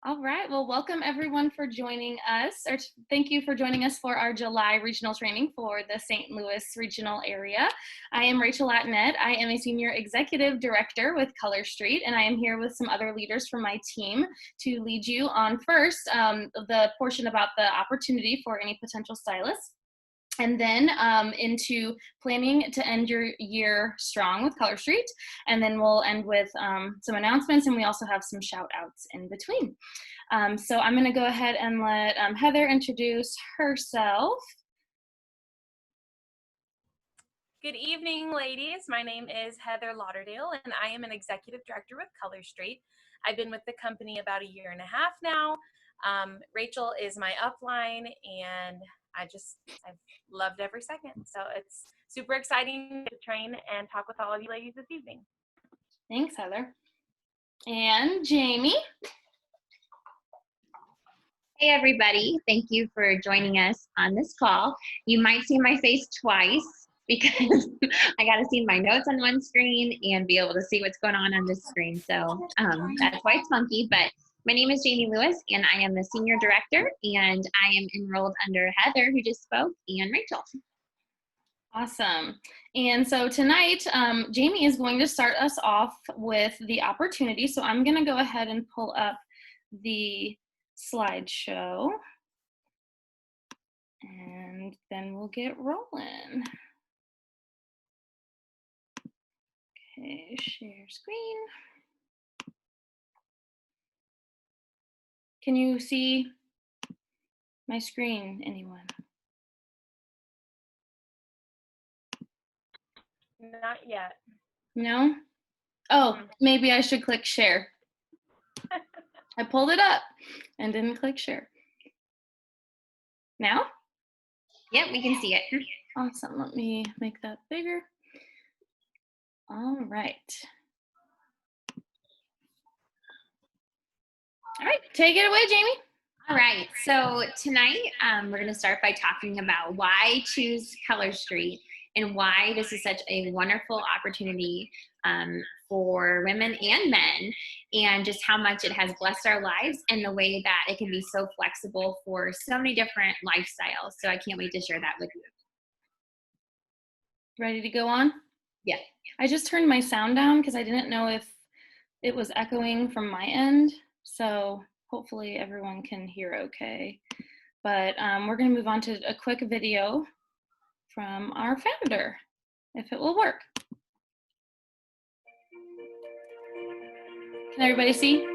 All right. Well, welcome everyone for joining us, or thank you for joining us for our July regional training for the St. Louis regional area. I am Rachel Latnet. I am a Senior Executive Director with Color Street, and I am here with some other leaders from my team to lead you on first the portion about the opportunity for any potential stylists. And then into planning to end your year strong with Color Street. And then we'll end with some announcements, and we also have some shout outs in between. So I'm gonna go ahead and let Heather introduce herself. Good evening, ladies. My name is Heather Lauderdale, and I am an executive director with Color Street. I've been with the company about 1.5 years now. Rachel is my upline, and I've loved every second. So it's super exciting to train and talk with all of you ladies this evening. Thanks, Heather. And Jamie. Hey everybody, thank you for joining us on this call. You might see my face twice because I got to see my notes on one screen and be able to see what's going on this screen. So that's why it's funky, but my name is Jamie Lewis and I am the Senior Director, and I am enrolled under Heather, who just spoke, and Rachel. Awesome. And so tonight, Jamie is going to start us off with the opportunity. So I'm going to go ahead and pull up the slideshow, and then we'll get rolling. Okay, share screen. Can you see my screen, anyone? Not yet. No? Oh, maybe I should click share. I pulled it up and didn't click share. Now? Yep, we can see it. Awesome. Let me make that bigger. All right. All right, take it away, Jamie. All right, so tonight we're going to start by talking about why choose Color Street and why this is such a wonderful opportunity for women and men, and just how much it has blessed our lives and the way that it can be so flexible for so many different lifestyles. So I can't wait to share that with you. Ready to go on? Yeah. I just turned my sound down because I didn't know if it was echoing from my end. So hopefully everyone can hear okay. But we're going to move on to a quick video from our founder, if it will work. Can everybody see?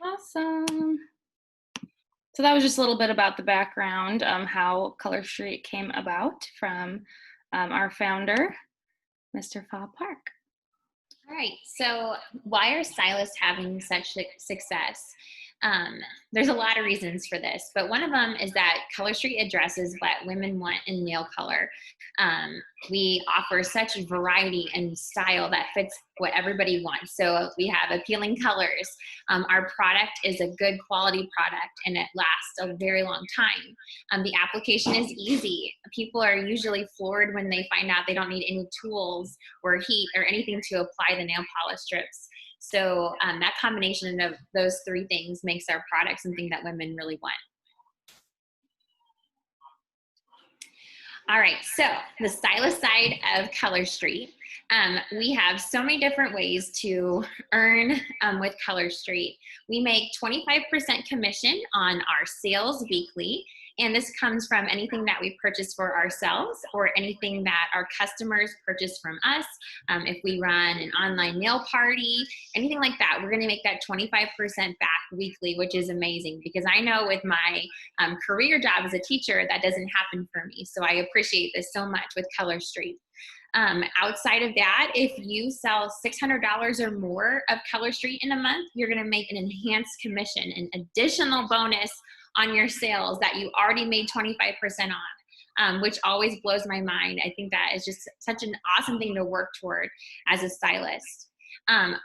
Awesome. So that was just a little bit about the background, how Color Street came about from our founder, Mr. Fa Park. All right, so why are stylists having such success? There's a lot of reasons for this, but one of them is that Color Street addresses what women want in nail color. We offer such variety and style that fits what everybody wants. So we have appealing colors. Our product is a good quality product and it lasts a very long time. The application is easy. People are usually floored when they find out they don't need any tools or heat or anything to apply the nail polish strips. So that combination of those three things makes our product something that women really want. All right, so the stylist side of Color Street. We have so many different ways to earn with Color Street. We make 25% commission on our sales weekly, and this comes from anything that we purchase for ourselves or anything that our customers purchase from us. If we run an online nail party, anything like that, we're gonna make that 25% back weekly, which is amazing because I know with my career job as a teacher, that doesn't happen for me. So I appreciate this so much with Color Street. Outside of that, if you sell $600 or more of Color Street in a month, you're going to make an enhanced commission, an additional bonus on your sales that you already made 25% on, which always blows my mind. I think that is just such an awesome thing to work toward as a stylist.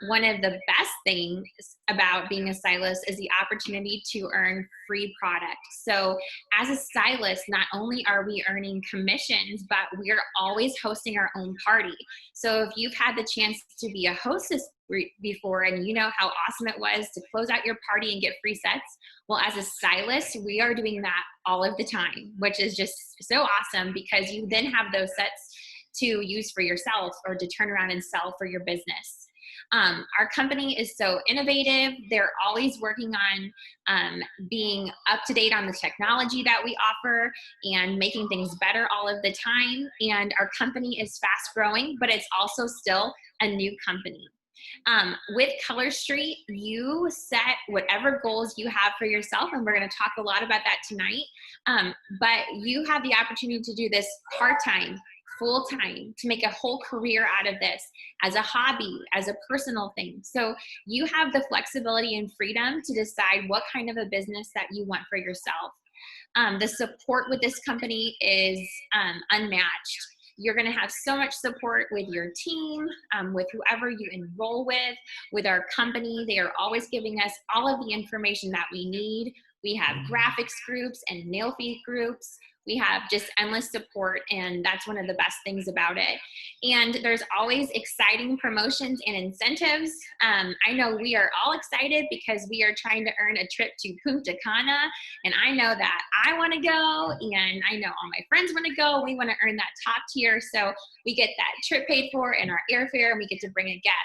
One of the best things about being a stylist is the opportunity to earn free products. So as a stylist, not only are we earning commissions, but we're always hosting our own party. So if you've had the chance to be a hostess before and you know how awesome it was to close out your party and get free sets, well, as a stylist, we are doing that all of the time, which is just so awesome because you then have those sets to use for yourself or to turn around and sell for your business. Our company is so innovative. They're always working on being up to date on the technology that we offer and making things better all of the time. And our company is fast growing, but it's also still a new company. With Color Street, you set whatever goals you have for yourself, and we're going to talk a lot about that tonight. But you have the opportunity to do this part-time, full-time, to make a whole career out of this as a hobby, as a personal thing. So you have the flexibility and freedom to decide what kind of a business that you want for yourself. The support with this company is unmatched. You're going to have so much support with your team, with whoever you enroll with our company. They are always giving us all of the information that we need. We have graphics groups and nail feed groups. We have just endless support, and that's one of the best things about it. And there's always exciting promotions and incentives. I know we are all excited because we are trying to earn a trip to Punta Cana, and I know that I want to go, and I know all my friends want to go. We want to earn that top tier, so we get that trip paid for and our airfare, and we get to bring a guest.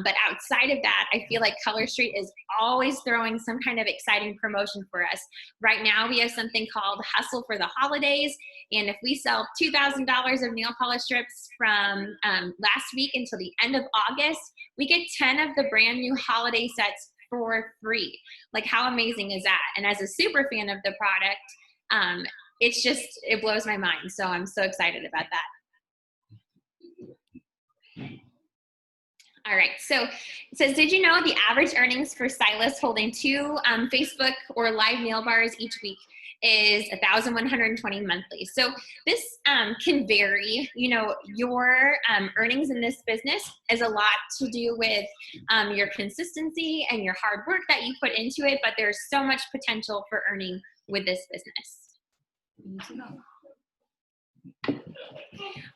But outside of that, I feel like Color Street is always throwing some kind of exciting promotion for us. Right now, we have something called Hustle for the Holidays. And if we sell $2,000 of nail polish strips from last week until the end of August, we get 10 of the brand new holiday sets for free. Like, how amazing is that? And as a super fan of the product, it blows my mind. So I'm so excited about that. All right, so it says, did you know the average earnings for stylists holding 2 Facebook or live nail bars each week is $1,120 monthly? So this can vary. You know, your earnings in this business is a lot to do with your consistency and your hard work that you put into it, but there's so much potential for earning with this business.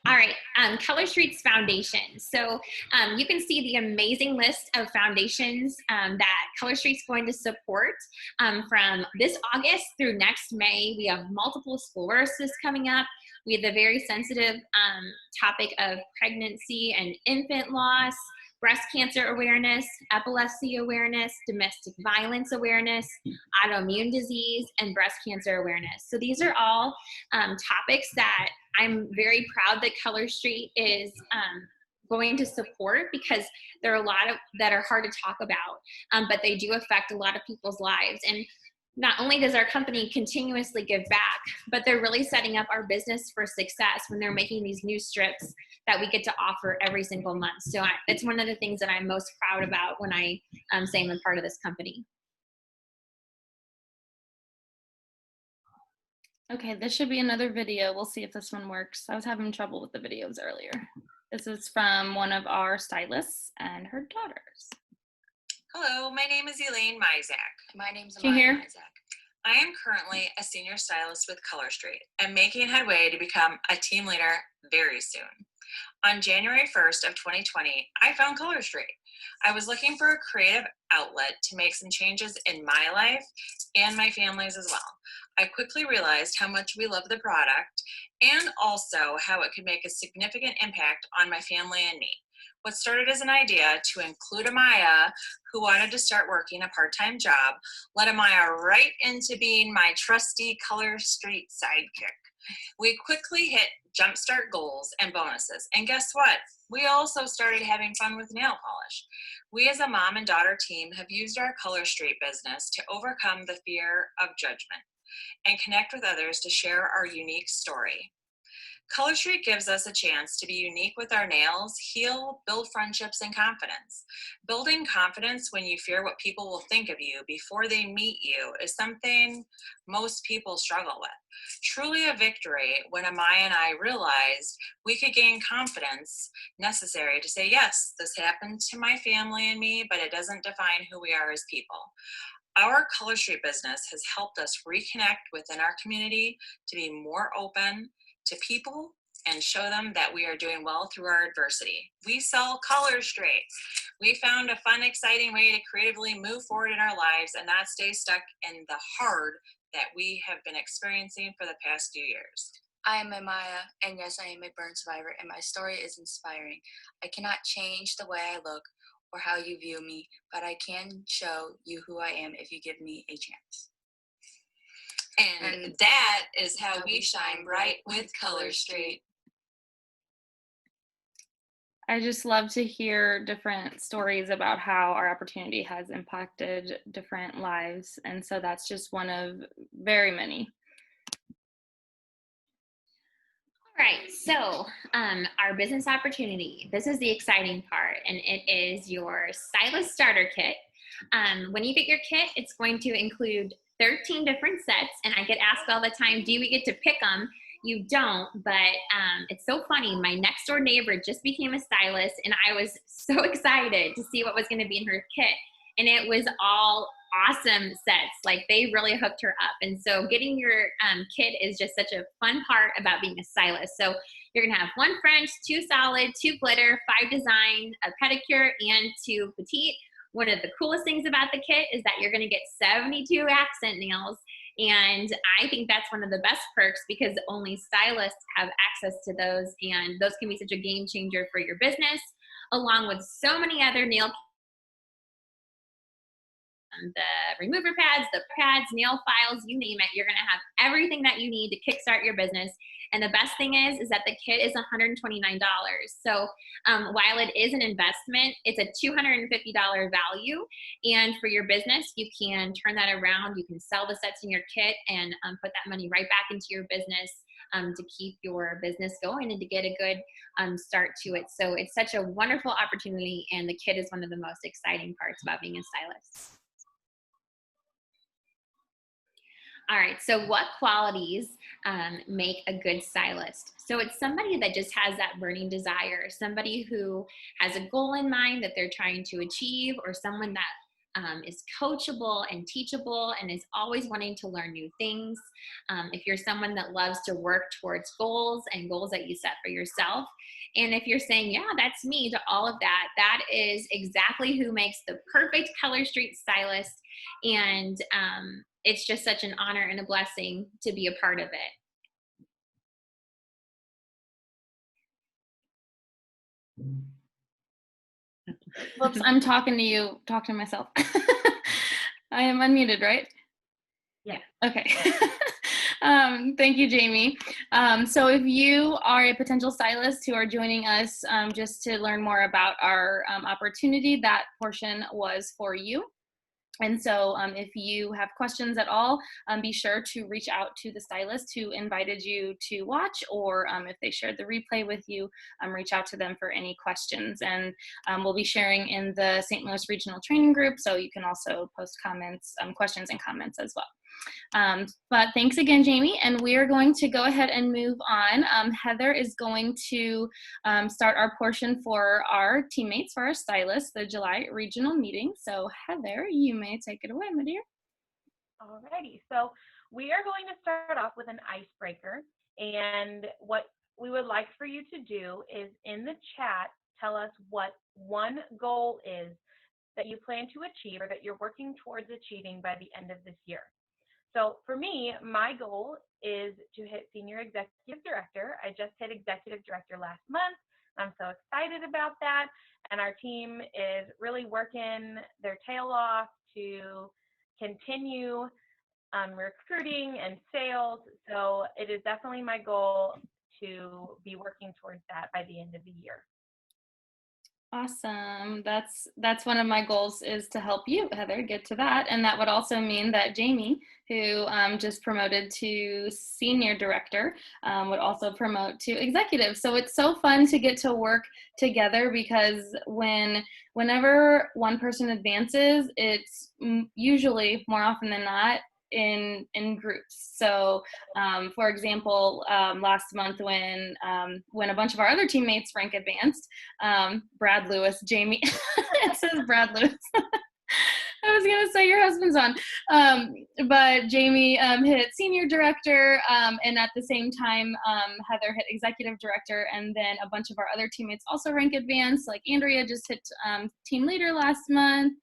All right, Color Street's foundations. So you can see the amazing list of foundations that Color Street's going to support from this August through next May. We have multiple sclerosis coming up. We have the very sensitive topic of pregnancy and infant loss, breast cancer awareness, epilepsy awareness, domestic violence awareness, autoimmune disease, and breast cancer awareness. So these are all topics that I'm very proud that Color Street is going to support, because there are a lot of that are hard to talk about, but they do affect a lot of people's lives. And not only does our company continuously give back, but they're really setting up our business for success when they're making these new strips that we get to offer every single month. So it's one of the things that I'm most proud about when I say I'm a part of this company. Okay, this should be another video. We'll see if this one works. I was having trouble with the videos earlier. This is from one of our stylists and her daughters. Hello, my name is Elaine Mizak. My name's Can you Amaya hear? Isaac. I am currently a senior stylist with Color Street and making headway to become a team leader very soon. On January 1st of 2020, I found Color Street. I was looking for a creative outlet to make some changes in my life and my family's as well. I quickly realized how much we love the product and also how it could make a significant impact on my family and me. What started as an idea to include Amaya, who wanted to start working a part-time job, led Amaya right into being my trusty Color Street sidekick. We quickly hit jumpstart goals and bonuses. And guess what? We also started having fun with nail polish. We as a mom and daughter team have used our Color Street business to overcome the fear of judgment and connect with others to share our unique story. Color Street gives us a chance to be unique with our nails, heal, build friendships, and confidence. Building confidence when you fear what people will think of you before they meet you is something most people struggle with. Truly a victory when Amaya and I realized we could gain confidence necessary to say, yes, this happened to my family and me, but it doesn't define who we are as people. Our Color Street business has helped us reconnect within our community to be more open to people and show them that we are doing well through our adversity. We sell Color Street. We found a fun, exciting way to creatively move forward in our lives and not stay stuck in the hard that we have been experiencing for the past few years. I am Amaya, and yes, I am a burn survivor, and my story is inspiring. I cannot change the way I look or how you view me, but I can show you who I am if you give me a chance. And that is how we shine bright with Color Street. I just love to hear different stories about how our opportunity has impacted different lives. And so that's just one of very many. All right, so our business opportunity. This is the exciting part, and it is your stylist starter kit. When you get your kit, it's going to include 13 different sets, and I get asked all the time, do we get to pick them? You don't, but it's so funny. My next door neighbor just became a stylist, and I was so excited to see what was going to be in her kit. And it was all awesome sets. Like, they really hooked her up. And so getting your kit is just such a fun part about being a stylist. So you're gonna have 1 French, 2 solid, 2 glitter, 5 design, a pedicure, and 2 petite. One of the coolest things about the kit is that you're gonna get 72 accent nails. And I think that's one of the best perks because only stylists have access to those. And those can be such a game changer for your business, along with so many other nail the remover pads, the pads, nail files, you name it. You're going to have everything that you need to kickstart your business. And the best thing is that the kit is $129. So while it is an investment, it's a $250 value. And for your business, you can turn that around. You can sell the sets in your kit and put that money right back into your business to keep your business going and to get a good start to it. So it's such a wonderful opportunity. And the kit is one of the most exciting parts about being a stylist. All right, so what qualities make a good stylist? So it's somebody that just has that burning desire, somebody who has a goal in mind that they're trying to achieve, or someone that is coachable and teachable and is always wanting to learn new things. If you're someone that loves to work towards goals and goals that you set for yourself, and if you're saying, yeah, that's me to all of that, that is exactly who makes the perfect Color Street stylist. And it's just such an honor and a blessing to be a part of it. Whoops, I'm talking to you, talking to myself. I am unmuted, right? Yeah. Okay. Thank you, Jamie. So if you are a potential stylist who are joining us just to learn more about our opportunity, that portion was for you. And so if you have questions at all, be sure to reach out to the stylist who invited you to watch, or if they shared the replay with you, reach out to them for any questions. And we'll be sharing in the St. Louis Regional Training Group, so you can also post comments, questions and comments as well. But thanks again, Jamie, and we are going to go ahead and move on. Heather is going to start our portion for our teammates, for our stylists, the July regional meeting. So Heather, you may take it away, my dear. Alrighty, so we are going to start off with an icebreaker, and what we would like for you to do is in the chat, tell us what one goal is that you plan to achieve or that you're working towards achieving by the end of this year. So for me, my goal is to hit Senior Executive Director. I just hit Executive Director last month. I'm so excited about that. And our team is really working their tail off to continue recruiting and sales. So it is definitely my goal to be working towards that by the end of the year. Awesome. That's one of my goals, is to help you, Heather, get to that. And that would also mean that Jamie, who just promoted to senior director, would also promote to executive. So it's so fun to get to work together, because whenever one person advances, it's usually, more often than not, in groups. So for example, last month when a bunch of our other teammates rank advanced, Brad Lewis, Jamie, it says Brad Lewis. I was gonna say your husband's on, but Jamie hit senior director, and at the same time, Heather hit executive director, and then a bunch of our other teammates also rank advanced. Like Andrea just hit team leader last month.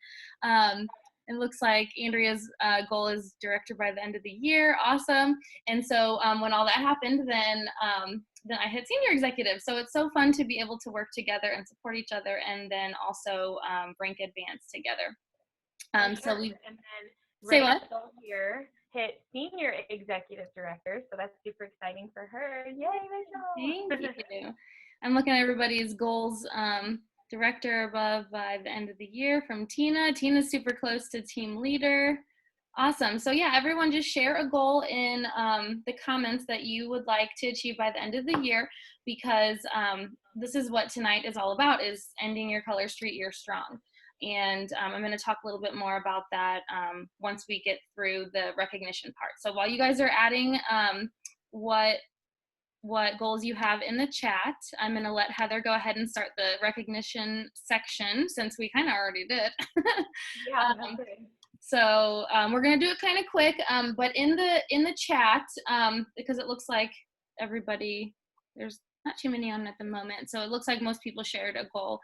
It looks like Andrea's goal is director by the end of the year. Awesome. And so when all that happened, then I hit senior executive. So it's so fun to be able to work together and support each other, and then also rank advanced together. Sure. So we and then say what? Rachel here hit Senior Executive Director, so that's super exciting for her. Yay, Rachel! Thank you. I'm looking at everybody's goals. Director above by the end of the year from Tina. Tina's super close to team leader. Awesome. So yeah, everyone just share a goal in the comments that you would like to achieve by the end of the year, because this is what tonight is all about, is ending your Color Street year strong. And I'm going to talk a little bit more about that once we get through the recognition part. So while you guys are adding what goals you have in the chat, I'm going to let Heather go ahead and start the recognition section, since we kind of already did. Yeah, that's good. So we're going to do it kind of quick, but in the chat, because it looks like everybody, there's not too many on at the moment, so it looks like most people shared a goal.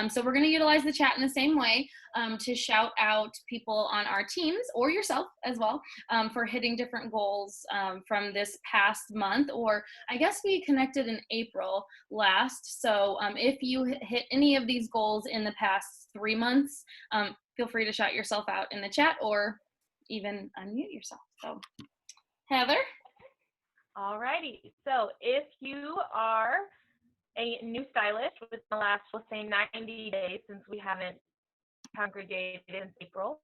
So we're going to utilize the chat in the same way to shout out people on our teams, or yourself as well, for hitting different goals from this past month, or I guess we connected in April last. So if you hit any of these goals in the past 3 months, feel free to shout yourself out in the chat, or even unmute yourself. So Heather? Alrighty, so if you are a new stylist within the last, let's say, 90 days, since we haven't congregated in April,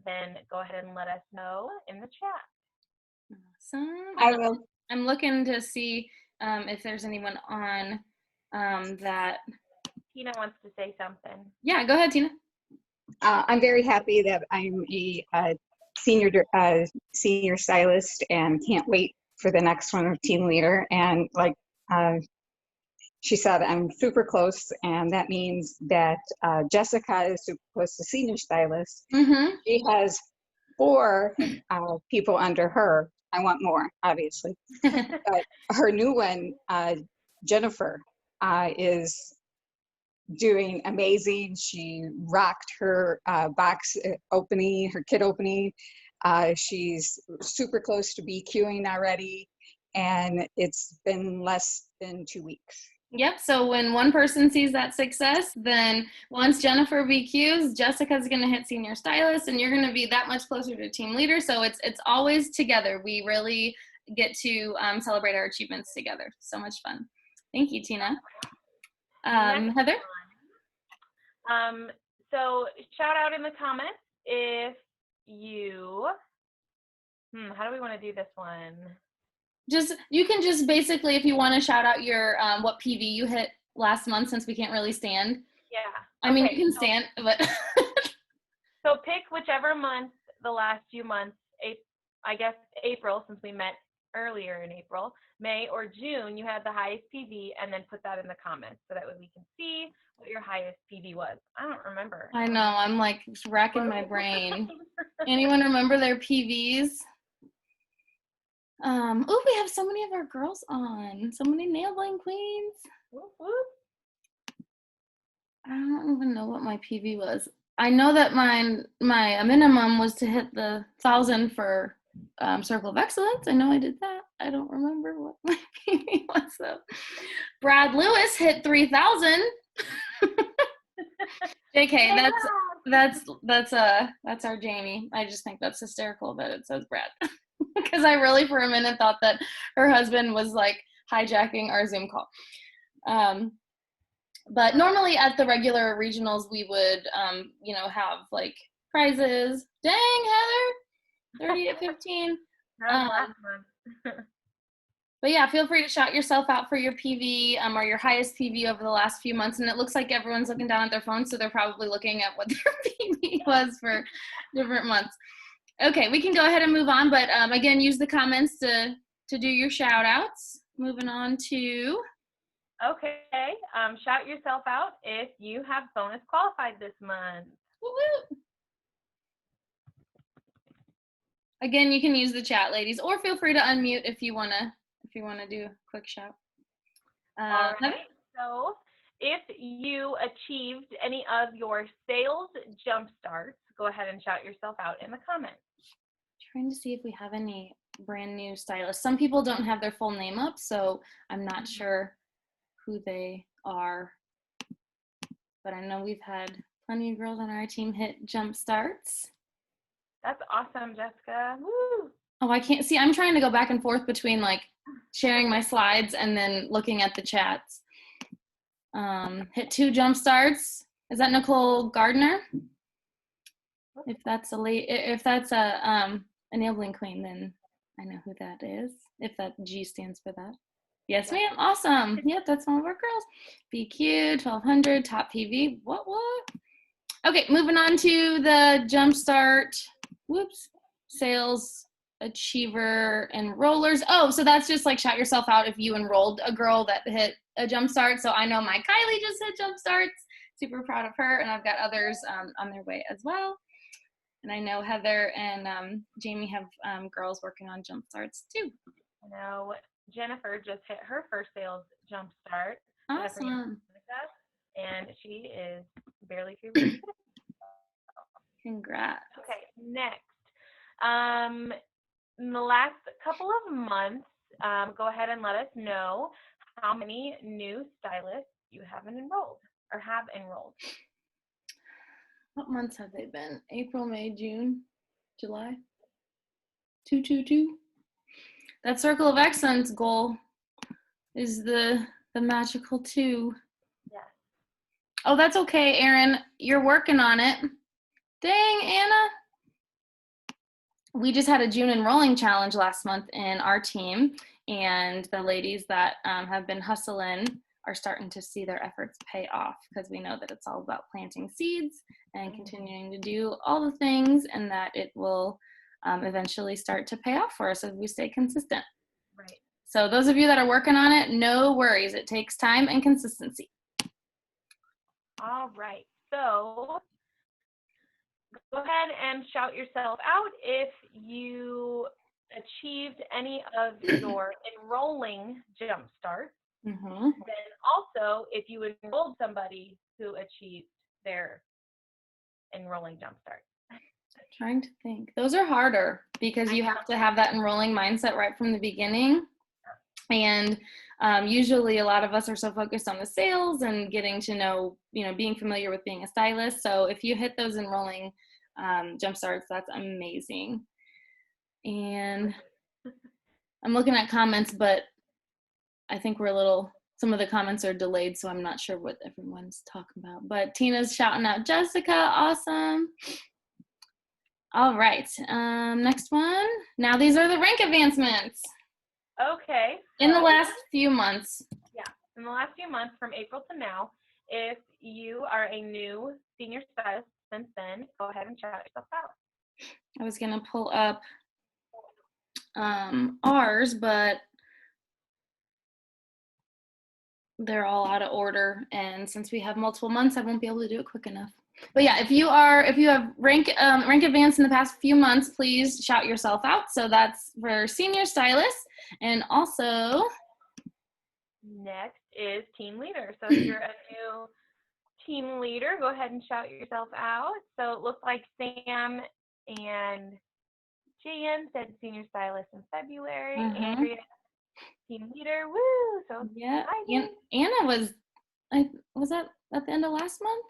then go ahead and let us know in the chat. Awesome. I will. I'm looking to see if there's anyone on that. Tina wants to say something. Yeah, go ahead, Tina. I'm very happy that I'm a senior stylist, and can't wait for the next one of team leader. And like she said, I'm super close, and that means that Jessica is super close to senior stylist. Mm-hmm. She has 4 people under her. I want more, obviously. But her new one, Jennifer, is doing amazing. She rocked her box opening, her kit opening. She's super close to BQing already, and it's been less than 2 weeks. Yep, so when one person sees that success, then once Jennifer BQs, Jessica's going to hit senior stylist, and you're going to be that much closer to team leader. So it's always together. We really get to celebrate our achievements together. So much fun. Thank you, Tina. Heather? So shout out in the comments if you, how do we want to do this one? You can just basically, if you want to shout out your what PV you hit last month, since we can't really stand. Yeah. I mean, you can stand, but so pick whichever month, the last few months, I guess April, since we met earlier in April, May or June, you had the highest PV, and then put that in the comments so that way we can see what your highest PV was. I don't remember. I know, I'm like racking my brain. Anyone remember their PVs? Oh, we have so many of our girls on. So many nail bling queens. Whoop, whoop. I don't even know what my PV was. I know that my minimum was to hit the 1,000 for Circle of Excellence. I know I did that. I don't remember what my PV was though. Brad Lewis hit 3,000. JK, that's our Jamie. I just think that's hysterical that it says Brad. Because I really for a minute thought that her husband was like hijacking our Zoom call. But normally at the regular regionals, we would, have like prizes. Dang, Heather, 30 to 15. That was last month. But yeah, feel free to shout yourself out for your PV or your highest PV over the last few months. And it looks like everyone's looking down at their phone, so they're probably looking at what their PV was for different months. Okay, we can go ahead and move on. But again, use the comments to do your shout outs. Moving on to. Okay, shout yourself out if you have bonus qualified this month. Woo-woo. Again, you can use the chat, ladies, or feel free to unmute if you wanna do a quick shout. All right. So, if you achieved any of your sales jump starts, go ahead and shout yourself out in the comments. Trying to see if we have any brand new stylists. Some people don't have their full name up, so I'm not sure who they are. But I know we've had plenty of girls on our team hit jump starts. That's awesome, Jessica. Woo! Oh, I can't see. I'm trying to go back and forth between like sharing my slides and then looking at the chats. Hit 2 jump starts. Is that Nicole Gardner? If that's a enabling queen, then I know who that is. If that G stands for that. Yes, ma'am. Awesome. Yep, that's one of our girls. BQ 1200 top PV. What? Okay, moving on to the jumpstart. Whoops. Sales achiever enrollers. Oh, so that's just like shout yourself out if you enrolled a girl that hit a jumpstart. So I know my Kylie just hit jumpstarts. Super proud of her, and I've got others on their way as well. And I know Heather and Jamie have girls working on jumpstarts too. Now Jennifer just hit her first sales jumpstart. Awesome. And she is barely 3 weeks. Congrats. Okay, next. In the last couple of months, go ahead and let us know how many new stylists you haven't enrolled or have enrolled. What months have they been? April, May, June, July? 222. That Circle of Excellence goal is the magical 2. Yes. Oh, that's okay, Erin. You're working on it. Dang, Anna. We just had a June enrolling challenge last month in our team, and the ladies that have been hustling are starting to see their efforts pay off because we know that it's all about planting seeds and continuing to do all the things, and that it will eventually start to pay off for us as we stay consistent. Right. So those of you that are working on it, no worries. It takes time and consistency. All right. So go ahead and shout yourself out if you achieved any of your enrolling jump starts. Mm-hmm. Then also, if you enrolled somebody who achieved their enrolling jump start. Trying to think. Those are harder because you have to have that enrolling mindset right from the beginning. And usually a lot of us are so focused on the sales and getting to know, being familiar with being a stylist. So if you hit those enrolling jump starts, that's amazing. And I'm looking at comments, but I think some of the comments are delayed, so I'm not sure what everyone's talking about. But Tina's shouting out Jessica, awesome. All right, next one. Now these are the rank advancements. Okay. In the last few months. Yeah, in the last few months from April to now, if you are a new senior stylist since then, go ahead and shout yourself out. I was going to pull up ours, but they're all out of order, and since we have multiple months, I won't be able to do it quick enough. But yeah, if you have rank advanced in the past few months, please shout yourself out. So that's for senior stylists, and also Next is team leader. So if you're a new team leader, go ahead and shout yourself out. So it looks like Sam and Jan said senior stylist in February. Andrea, team leader. Woo! So yeah, exciting. Anna was that at the end of last month?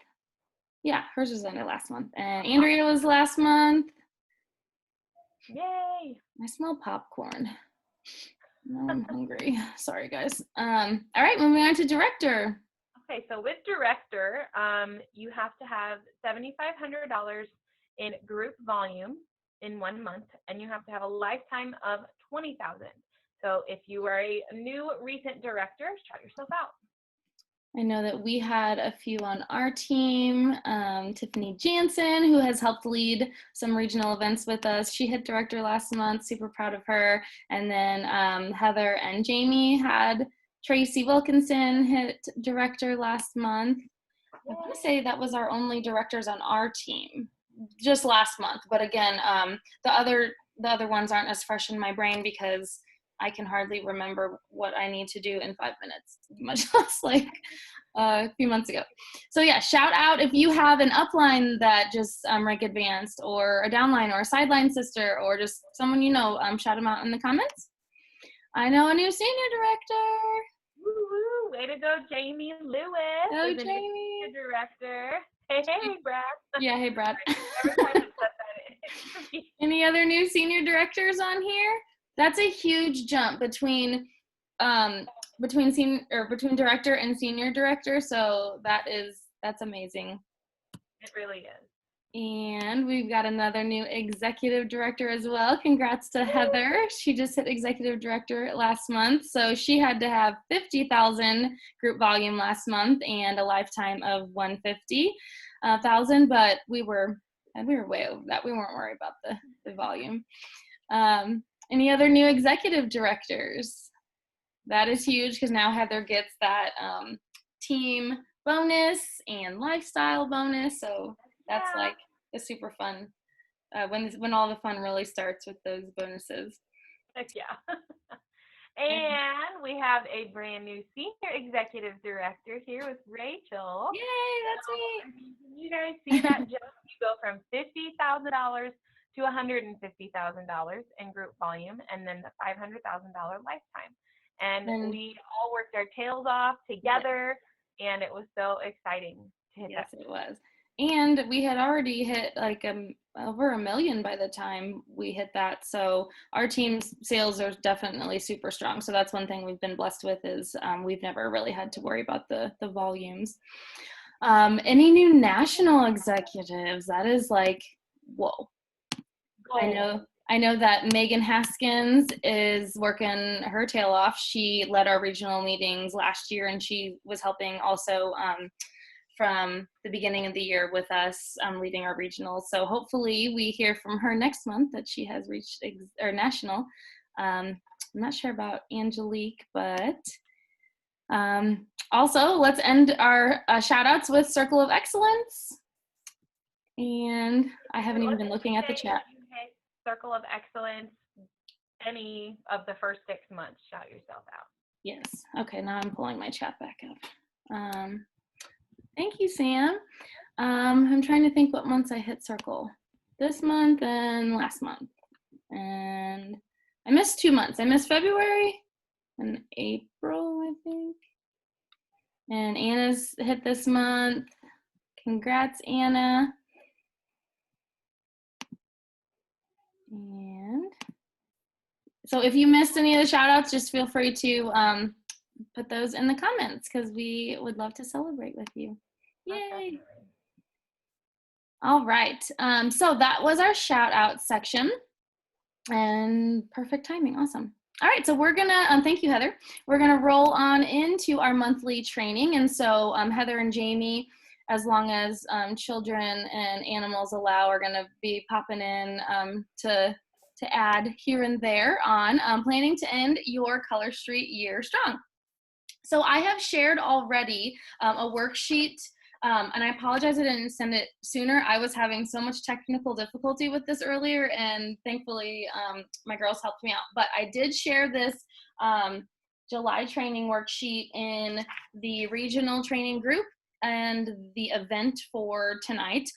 Yeah, hers was the end of last month, and Andrea was last month. Yay! I smell popcorn. Now I'm hungry. Sorry, guys. All right, moving on to director. Okay, so with director, you have to have $7,500 in group volume in 1 month, and you have to have a lifetime of $20,000. So if you are a new recent director, shout yourself out. I know that we had a few on our team. Tiffany Jansen, who has helped lead some regional events with us. She hit director last month, super proud of her. And then Heather and Jamie had Tracy Wilkinson hit director last month. I want to say that was our only directors on our team just last month. But again, the other ones aren't as fresh in my brain because I can hardly remember what I need to do in 5 minutes, much less like a few months ago. So yeah, shout out if you have an upline that just rank advanced, or a downline, or a sideline sister, or just someone you know, shout them out in the comments. I know a new senior director. Woo-hoo. Way to go, Jamie Lewis. Go, is the new Jamie. senior director. Hey, Brad. Yeah, hey, Brad. Every time it says that, Any other new senior directors on here? That's a huge jump between director and senior director. So that's amazing. It really is. And we've got another new executive director as well. Congrats to Heather. She just hit executive director last month. So she had to have 50,000 group volume last month and a lifetime of 150,000, but we were way over that. We weren't worried about the volume. Any other new executive directors? That is huge because now Heather gets that team bonus and lifestyle bonus. So that's like the super fun when all the fun really starts with those bonuses. Heck yeah. And we have a brand new senior executive director here with Rachel. Yay, that's me. You guys see that jump? You go from $50,000 to $150,000 in group volume, and then the $500,000 lifetime. And we all worked our tails off together, and it was so exciting to hit that. Yes, it was. And we had already hit like over 1 million by the time we hit that. So our team's sales are definitely super strong. So that's one thing we've been blessed with is we've never really had to worry about the volumes. Any new national executives? That is like, whoa. I know that Megan Haskins is working her tail off. She led our regional meetings last year, and she was helping also from the beginning of the year with us leading our regionals. So hopefully we hear from her next month that she has reached national. I'm not sure about Angelique, but also let's end our shout outs with Circle of Excellence. And I haven't even been looking at the chat. Circle of Excellence, any of the first 6 months, shout yourself out. Yes. Okay, now I'm pulling my chat back up. Thank you, Sam. I'm trying to think what months I hit Circle. This month and last month. And I missed 2 months. I missed February and April, I think. And Anna's hit this month. Congrats, Anna. And so if you missed any of the shout outs, just feel free to put those in the comments because we would love to celebrate with you. Yay. All right. So that was our shout out section and perfect timing. Awesome. All right. So we're going to, thank you, Heather. We're going to roll on into our monthly training. And so Heather and Jamie, as long as children and animals allow, are going to be popping in to to add here and there on planning to end your Color Street year strong. So I have shared already a worksheet, and I apologize I didn't send it sooner. I was having so much technical difficulty with this earlier, and thankfully my girls helped me out. But I did share this July training worksheet in the regional training group and the event for tonight.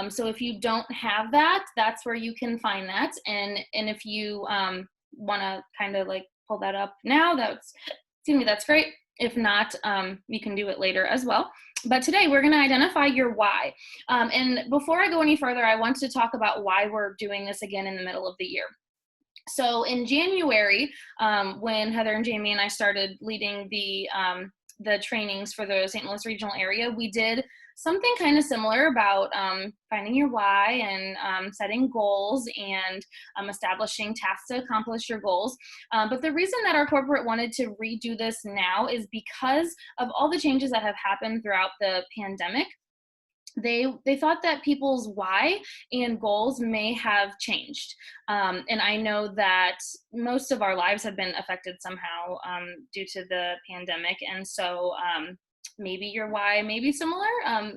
So if you don't have that, that's where you can find that. And if you want to kind of like pull that up now, that's great. If not, you can do it later as well. But today we're going to identify your why. And before I go any further, I want to talk about why we're doing this again in the middle of the year. So in January, when Heather and Jamie and I started leading the trainings for the St. Louis regional area, we did something kind of similar about finding your why and setting goals and establishing tasks to accomplish your goals. But the reason that our corporate wanted to redo this now is because of all the changes that have happened throughout the pandemic. They thought that people's why and goals may have changed. And I know that most of our lives have been affected somehow due to the pandemic. And so maybe your why may be similar.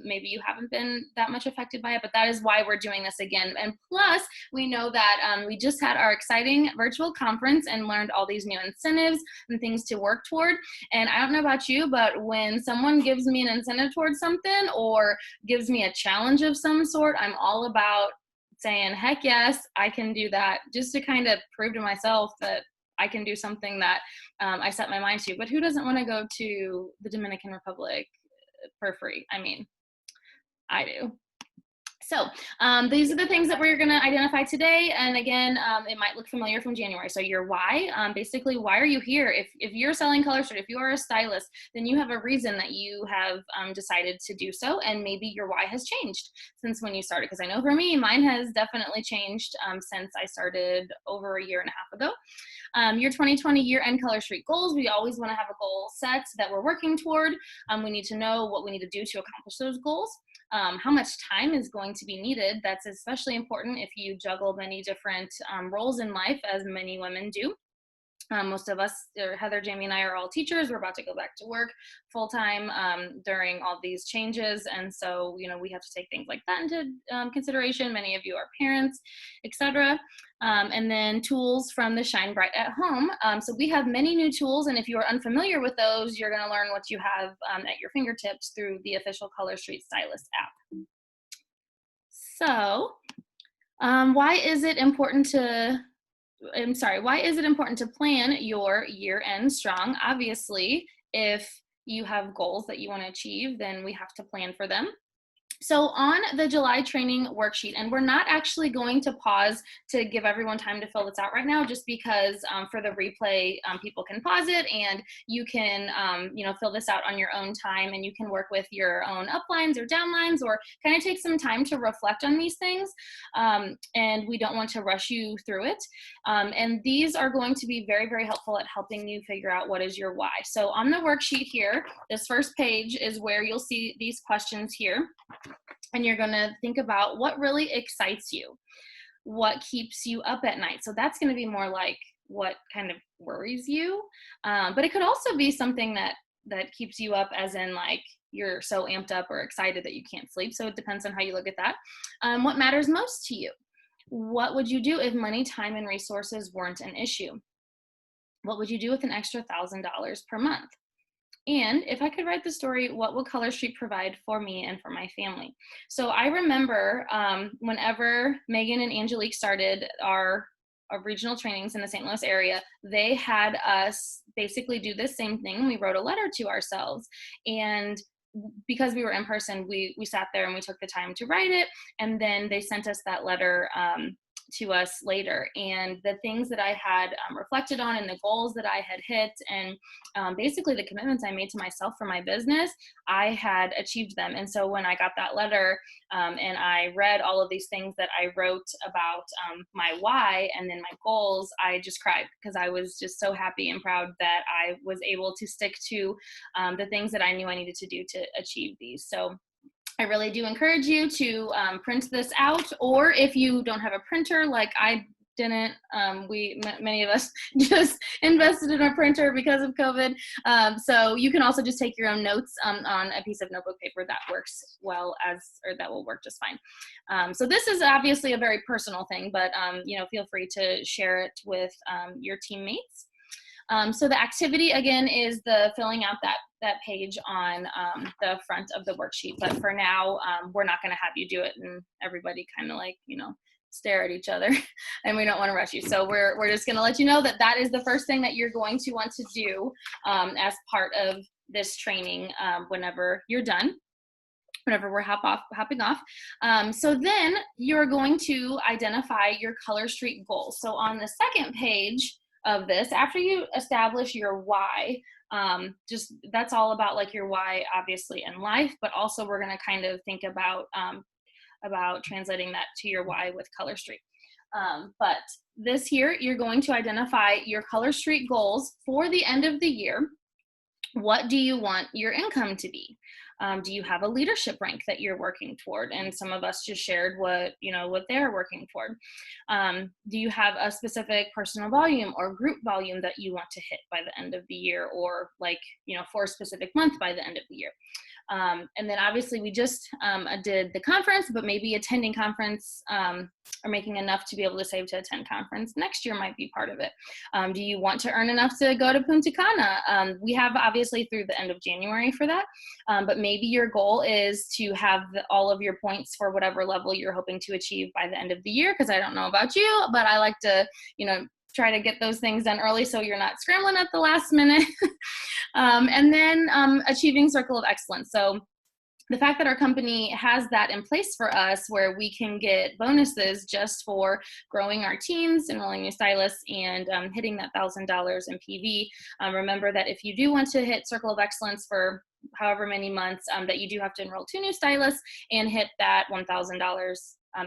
Maybe you haven't been that much affected by it, but that is why we're doing this again. And plus, we know that we just had our exciting virtual conference and learned all these new incentives and things to work toward. And I don't know about you, but when someone gives me an incentive towards something or gives me a challenge of some sort, I'm all about saying, heck yes, I can do that, just to kind of prove to myself that I can do something that I set my mind to. But who doesn't want to go to the Dominican Republic for free? I mean, I do. So these are the things that we're going to identify today. And again, it might look familiar from January. So your why, basically, why are you here? If you're selling Color Street, if you are a stylist, then you have a reason that you have decided to do so. And maybe your why has changed since when you started. Because I know for me, mine has definitely changed since I started over a year and a half ago. Your 2020 year-end Color Street goals, we always want to have a goal set that we're working toward. We need to know what we need to do to accomplish those goals. How much time is going to be needed. That's especially important if you juggle many different roles in life, as many women do. Most of us, Heather, Jamie, and I are all teachers. We're about to go back to work full-time during all these changes. And so, you know, we have to take things like that into consideration. Many of you are parents, etc. And then tools from the Shine Bright at Home. So we have many new tools. And if you are unfamiliar with those, you're going to learn what you have at your fingertips through the official Color Street Stylist app. So why is it important to plan your year-end strong? Obviously, if you have goals that you want to achieve, then we have to plan for them. So on the July training worksheet, and we're not actually going to pause to give everyone time to fill this out right now, just because for the replay, people can pause it and you can, fill this out on your own time, and you can work with your own uplines or downlines or kind of take some time to reflect on these things. And we don't want to rush you through it. And these are going to be very, very helpful at helping you figure out what is your why. So on the worksheet here, this first page is where you'll see these questions here. And you're going to think about what really excites you, what keeps you up at night. So that's going to be more like what kind of worries you. But it could also be something that keeps you up, as in like you're so amped up or excited that you can't sleep. So it depends on how you look at that. What matters most to you? What would you do if money, time, and resources weren't an issue? What would you do with an extra $1,000 per month? And if I could write the story, what will Color Street provide for me and for my family? So I remember whenever Megan and Angelique started our regional trainings in the St. Louis area, they had us basically do this same thing. We wrote a letter to ourselves, and because we were in person, we sat there and we took the time to write it, and then they sent us that letter to us later. And the things that I had reflected on and the goals that I had hit and basically the commitments I made to myself for my business, I had achieved them. And so when I got that letter and I read all of these things that I wrote about my why and then my goals, I just cried because I was just so happy and proud that I was able to stick to the things that I knew I needed to do to achieve these. So I really do encourage you to print this out, or if you don't have a printer like I didn't. Many of us just invested in a printer because of COVID. So you can also just take your own notes on a piece of notebook paper. That works well that will work just fine. So this is obviously a very personal thing, but feel free to share it with your teammates. So the activity, again, is the filling out that page on the front of the worksheet. But for now, we're not going to have you do it and everybody kind of stare at each other, and we don't want to rush you. So we're just going to let you know that is the first thing that you're going to want to do as part of this training whenever you're done, whenever we're hopping off. So then you're going to identify your Color Street goals. So on the second page of this, after you establish your why, that's all about your why, obviously, in life, but also we're going to kind of think about translating that to your why with Color Street. But this here, you're going to identify your Color Street goals for the end of the year. What do you want your income to be? Do you have a leadership rank that you're working toward? And some of us just shared what they're working toward. Do you have a specific personal volume or group volume that you want to hit by the end of the year, or for a specific month by the end of the year? And then obviously we just did the conference, but maybe attending conference or making enough to be able to save to attend conference next year might be part of it. Do you want to earn enough to go to Punta Cana? We have obviously through the end of January for that, but maybe your goal is to have all of your points for whatever level you're hoping to achieve by the end of the year, because I don't know about you, but I like to, try to get those things done early so you're not scrambling at the last minute. And then achieving Circle of Excellence. So the fact that our company has that in place for us, where we can get bonuses just for growing our teams, enrolling new stylists, and hitting that $1,000 in PV. Remember that if you do want to hit Circle of Excellence for however many months, that you do have to enroll 2 new stylists and hit that $1,000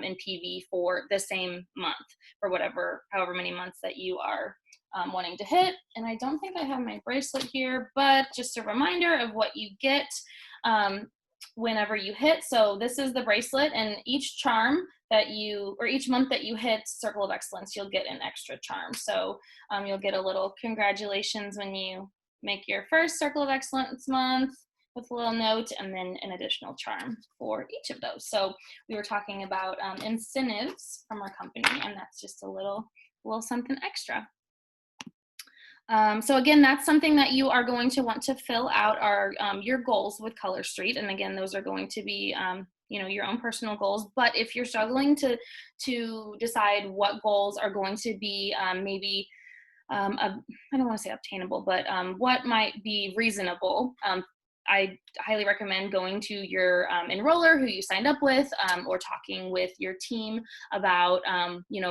in PV for the same month, for however many months that you are wanting to hit. And I don't think I have my bracelet here, but just a reminder of what you get whenever you hit. So this is the bracelet, and each charm each month that you hit Circle of Excellence, you'll get an extra charm. So you'll get a little congratulations when you make your first Circle of Excellence month with a little note, and then an additional charm for each of those. So we were talking about incentives from our company, and that's just a little something extra. So again, that's something that you are going to want to fill out your goals with Color Street. And again, those are going to be your own personal goals. But if you're struggling to decide what goals are going to be maybe I don't want to say obtainable, but what might be reasonable, I highly recommend going to your enroller who you signed up with, or talking with your team about,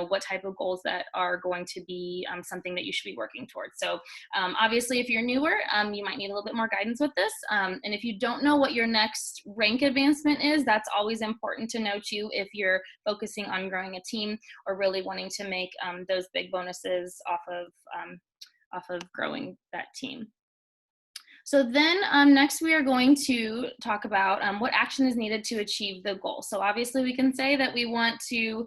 what type of goals that are going to be something that you should be working towards. So obviously, if you're newer, you might need a little bit more guidance with this. And if you don't know what your next rank advancement is, that's always important to know too, if you're focusing on growing a team or really wanting to make those big bonuses off of growing that team. So then next we are going to talk about what action is needed to achieve the goal. So obviously we can say that we want to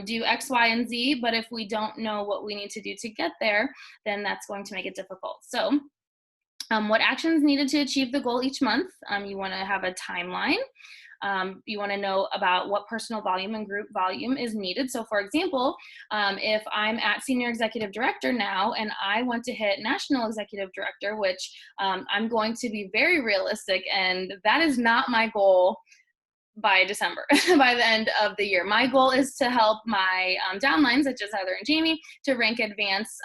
do X, Y, and Z, but if we don't know what we need to do to get there, then that's going to make it difficult. So what actions needed to achieve the goal each month? You want to have a timeline. You want to know about what personal volume and group volume is needed. So for example, if I'm at Senior Executive Director now and I want to hit National Executive Director, which I'm going to be very realistic, and that is not my goal by December, by the end of the year. My goal is to help my downlines, such as Heather and Jamie, to rank advance,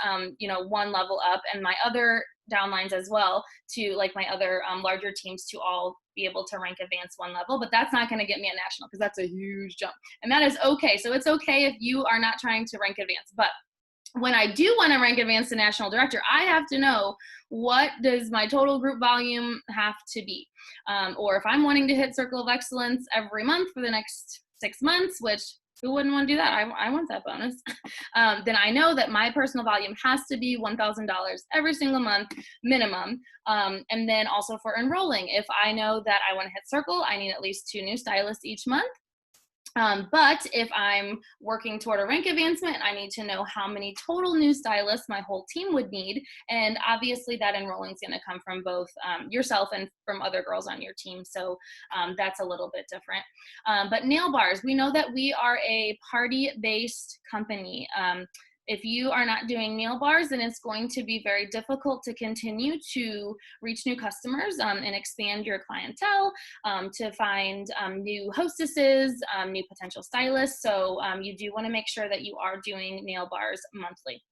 one level up, and my other downlines as well, to my other larger teams, to all be able to rank advance 1 level. But that's not going to get me a national, because that's a huge jump, and that is okay. So it's okay if you are not trying to rank advance, but when I do want to rank advance to National Director, I have to know, what does my total group volume have to be? Or if I'm wanting to hit Circle of Excellence every month for the next 6 months, which who wouldn't want to do that? I want that bonus. Then I know that my personal volume has to be $1,000 every single month minimum. And then also for enrolling, if I know that I want to hit Circle, I need at least 2 new stylists each month. But if I'm working toward a rank advancement, I need to know how many total new stylists my whole team would need. And obviously that enrolling is going to come from both yourself and from other girls on your team. So that's a little bit different. But nail bars, we know that we are a party-based company. If you are not doing nail bars, then it's going to be very difficult to continue to reach new customers and expand your clientele, to find new hostesses, new potential stylists. So you do want to make sure that you are doing nail bars monthly.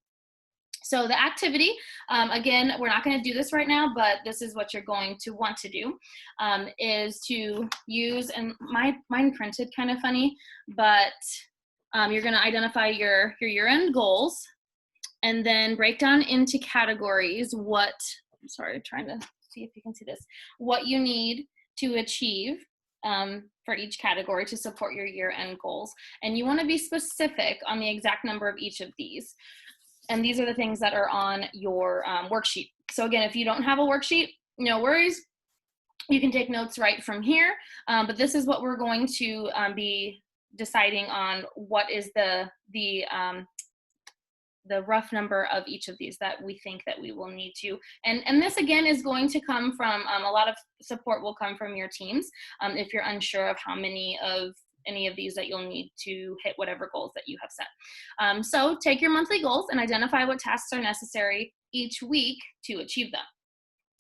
So the activity, again, we're not going to do this right now, but this is what you're going to want to do, is to use, and mine printed kind of funny, but you're going to identify your year-end goals and then break down into categories what, I'm sorry, trying to see if you can see this, what you need to achieve for each category to support your year-end goals. And you want to be specific on the exact number of each of these. And these are the things that are on your worksheet. So again, if you don't have a worksheet, no worries. You can take notes right from here. But this is what we're going to be deciding on, what is the rough number of each of these that we think that we will need to. And this again is going to come from, a lot of support will come from your teams if you're unsure of how many of any of these that you'll need to hit whatever goals that you have set. So take your monthly goals and identify what tasks are necessary each week to achieve them.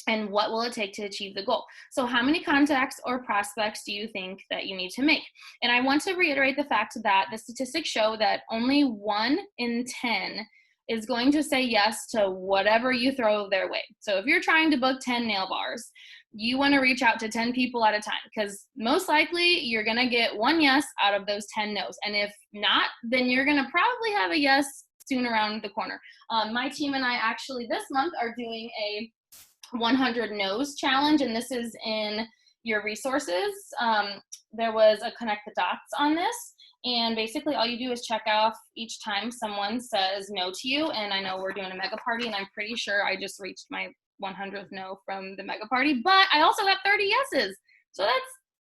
And what will it take to achieve the goal? So how many contacts or prospects do you think that you need to make? And I want to reiterate the fact that the statistics show that only 1 in 10 is going to say yes to whatever you throw their way. So if you're trying to book 10 nail bars, you want to reach out to 10 people at a time, because most likely you're going to get 1 yes out of those 10 no's. And if not, then you're going to probably have a yes soon around the corner. My team and I actually this month are doing a 100 no's challenge, and this is in your resources. There was a connect the dots on this, and basically all you do is check off each time someone says no to you. And I know we're doing a mega party, and I'm pretty sure I just reached my 100th no from the mega party, but I also have 30 yeses. So that's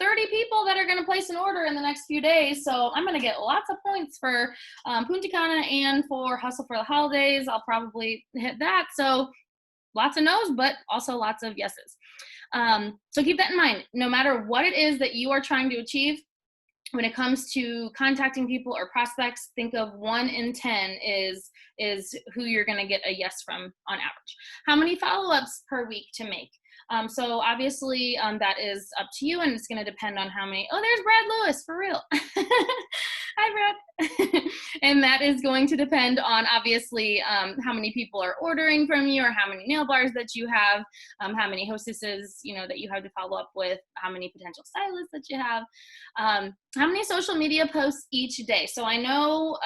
30 people that are going to place an order in the next few days. So I'm going to get lots of points for Punta Cana and for Hustle for the Holidays. I'll probably hit that. So lots of no's, but also lots of yeses. So keep that in mind. No matter what it is that you are trying to achieve, when it comes to contacting people or prospects, think of 1 in 10 is who you're going to get a yes from on average. How many follow-ups per week to make? So obviously that is up to you, and it's going to depend on how many. Oh, there's Brad Lewis, for real. Hi, Brad. And that is going to depend on obviously how many people are ordering from you, or how many nail bars that you have, how many hostesses that you have to follow up with, how many potential stylists that you have, how many social media posts each day. So I know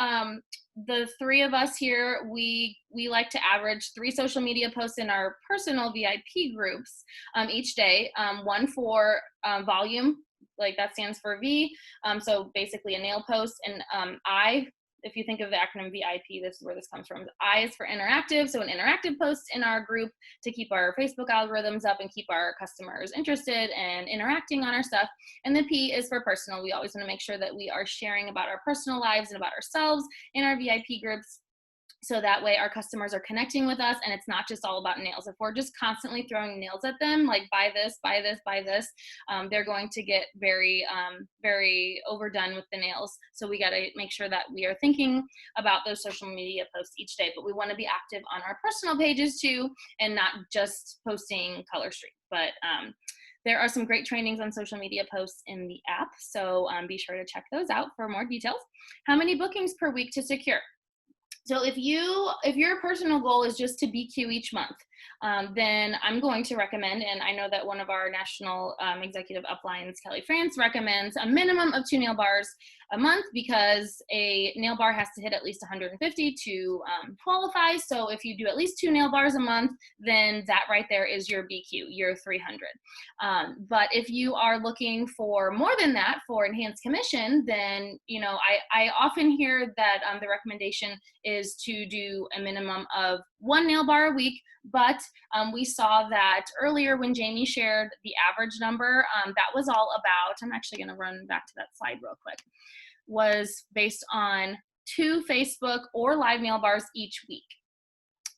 the 3 of us here, we like to average 3 social media posts in our personal VIP groups each day. 1 for volume, like that stands for V. So basically a nail post, and I, if you think of the acronym VIP, this is where this comes from. I is for interactive, so an interactive post in our group to keep our Facebook algorithms up and keep our customers interested and interacting on our stuff. And the P is for personal. We always want to make sure that we are sharing about our personal lives and about ourselves in our VIP groups, so that way our customers are connecting with us, and it's not just all about nails. If we're just constantly throwing nails at them, like buy this, buy this, buy this, they're going to get very, very overdone with the nails. So we got to make sure that we are thinking about those social media posts each day, but we want to be active on our personal pages too, and not just posting Color Street. But there are some great trainings on social media posts in the app, so be sure to check those out for more details. How many bookings per week to secure? So if your personal goal is just to BQ each month, then I'm going to recommend, and I know that one of our national executive uplines, Kelly France, recommends a minimum of 2 nail bars a month, because a nail bar has to hit at least 150 to qualify. So if you do at least 2 nail bars a month, then that right there is your BQ, your 300. But if you are looking for more than that for enhanced commission, then I often hear that the recommendation is to do a minimum of 1 nail bar a week. But we saw that earlier when Jamie shared the average number, that was all about, I'm actually going to run back to that slide real quick. was based on 2 Facebook or live nail bars each week.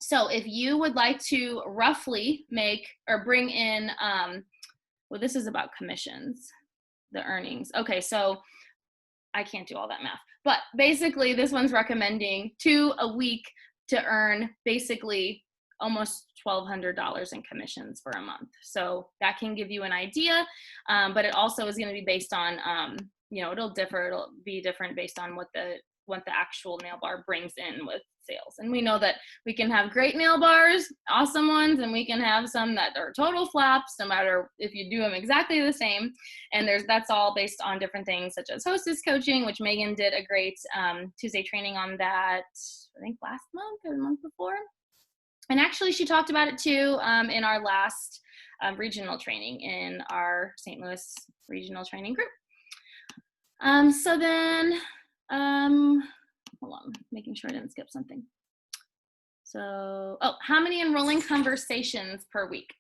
So if you would like to roughly make or bring in, well, this is about commissions, the earnings. Okay, so I can't do all that math, but basically this one's recommending 2 a week to earn basically almost $1,200 in commissions for a month. So that can give you an idea, but it also is going to be based on, it'll be different based on what the actual nail bar brings in with sales. And we know that we can have great nail bars, awesome ones, and we can have some that are total flops, no matter if you do them exactly the same. And that's all based on different things such as hostess coaching, which Megan did a great Tuesday training on that, I think last month or the month before. And actually she talked about it too in our last regional training in our St. Louis regional training group. So then, hold on, making sure I didn't skip something. So, how many enrolling conversations per week?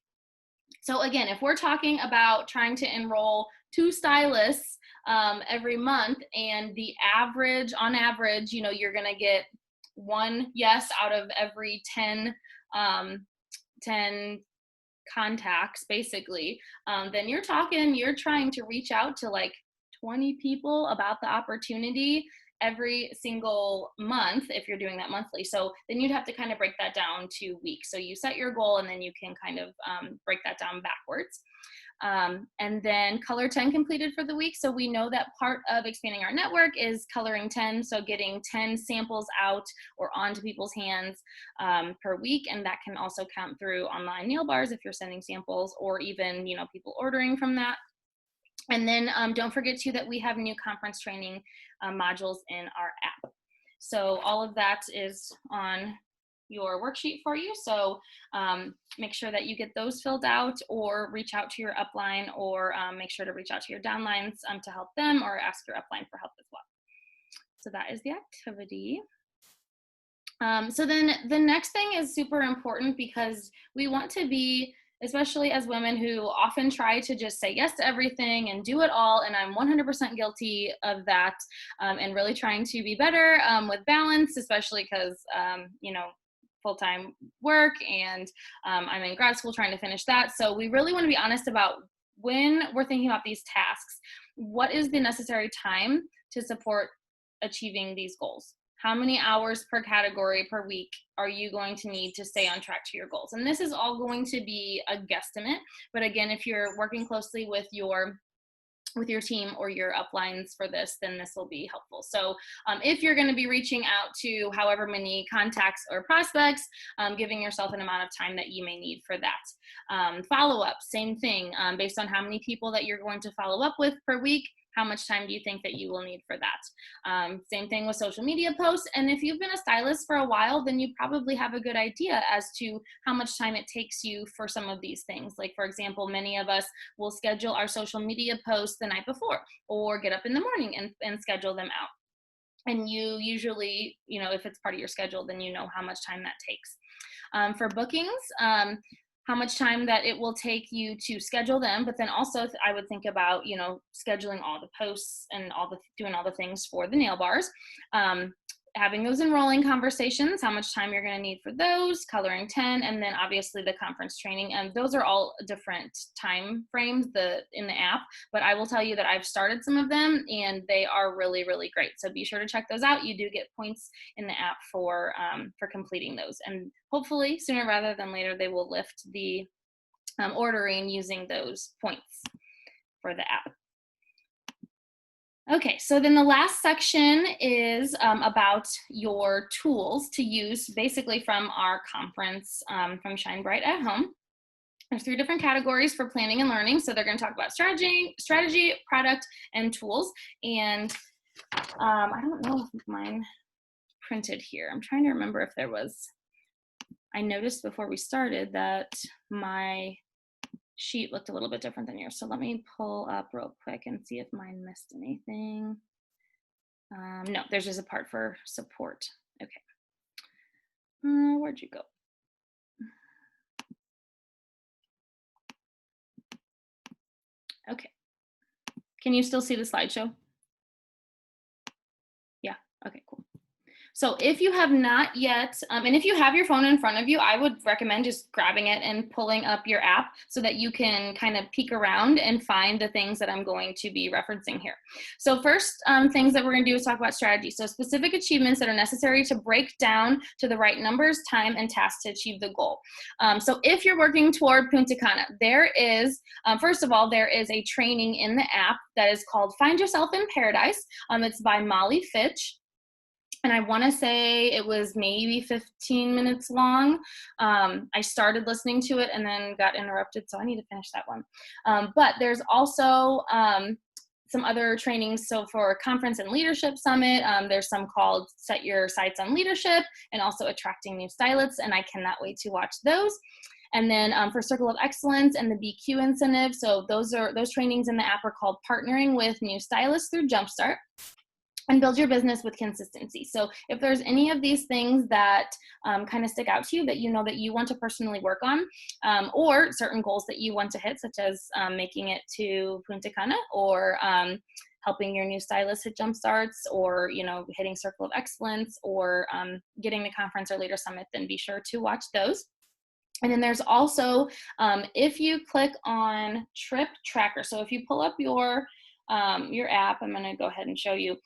So again, if we're talking about trying to enroll 2 stylists every month, and the average, on average, you're gonna get 1 yes out of every 10 contacts, basically, then you're trying to reach out to like 20 people about the opportunity every single month if you're doing that monthly. So then you'd have to kind of break that down to weeks. So you set your goal and then you can kind of break that down backwards. And then color 10 completed for the week. So we know that part of expanding our network is coloring 10. So getting 10 samples out or onto people's hands per week. And that can also count through online nail bars if you're sending samples, or even, people ordering from that. And then don't forget too that we have new conference training modules in our app. So all of that is on your worksheet for you. So make sure that you get those filled out, or reach out to your upline, or make sure to reach out to your downlines to help them, or ask your upline for help as well. So that is the activity. So then the next thing is super important, because we want to be, especially as women who often try to just say yes to everything and do it all, and I'm 100% guilty of that, and really trying to be better with balance, especially because, full-time work, and I'm in grad school trying to finish that. So we really want to be honest about, when we're thinking about these tasks, what is the necessary time to support achieving these goals? How many hours per category per week are you going to need to stay on track to your goals? And this is all going to be a guesstimate. But again, if you're working closely with your team or your uplines for this, then this will be helpful. So if you're going to be reaching out to however many contacts or prospects, giving yourself an amount of time that you may need for that. Follow-up, same thing, based on how many people that you're going to follow up with per week. How much time do you think that you will need for that? Same thing with social media posts. And if you've been a stylist for a while, then you probably have a good idea as to how much time it takes you for some of these things. Like, for example, many of us will schedule our social media posts the night before, or get up in the morning and schedule them out. And you usually, if it's part of your schedule, then you know how much time that takes. For bookings, how much time that it will take you to schedule them, but then also I would think about, scheduling all the posts and doing all the things for the nail bars, having those enrolling conversations, how much time you're going to need for those, coloring 10, and then obviously the conference training. And those are all different time frames in the app, but I will tell you that I've started some of them and they are really, really great. So be sure to check those out. You do get points in the app for completing those. And hopefully sooner rather than later, they will lift the ordering using those points for the app. Okay, so then the last section is about your tools to use, basically from our conference, from Shine Bright at Home. There's 3 different categories for planning and learning. So they're going to talk about strategy, product, and tools. And I don't know if mine printed here. I'm trying to remember if there was. I noticed before we started that my sheet looked a little bit different than yours. So let me pull up real quick and see if mine missed anything. No, there's just a part for support. Okay. Where'd you go? Okay. Can you still see the slideshow? Okay, cool. So if you have not yet, and if you have your phone in front of you, I would recommend just grabbing it and pulling up your app so that you can kind of peek around and find the things that I'm going to be referencing here. So first things that we're going to do is talk about strategy. So specific achievements that are necessary to break down to the right numbers, time, and tasks to achieve the goal. So if you're working toward Punta Cana, there is, first of all, there is a training in the app that is called Find Yourself in Paradise. It's by Molly Fitch. And I want to say it was maybe 15 minutes long. I started listening to it and then got interrupted, so I need to finish that one. But there's also some other trainings. So for Conference and Leadership Summit, there's some called Set Your Sights on Leadership and also Attracting New Stylists, and I cannot wait to watch those. And then for Circle of Excellence and the BQ Incentive, so those trainings in the app are called Partnering with New Stylists through Jumpstart and Build Your Business with Consistency. So if there's any of these things that kind of stick out to you that you know that you want to personally work on, or certain goals that you want to hit, such as making it to Punta Cana, or helping your new stylist hit jump starts, or hitting Circle of Excellence, or getting the Conference or Leader Summit, then be sure to watch those. And then there's also, if you click on Trip Tracker, so if you pull up your app, I'm going to go ahead and show you.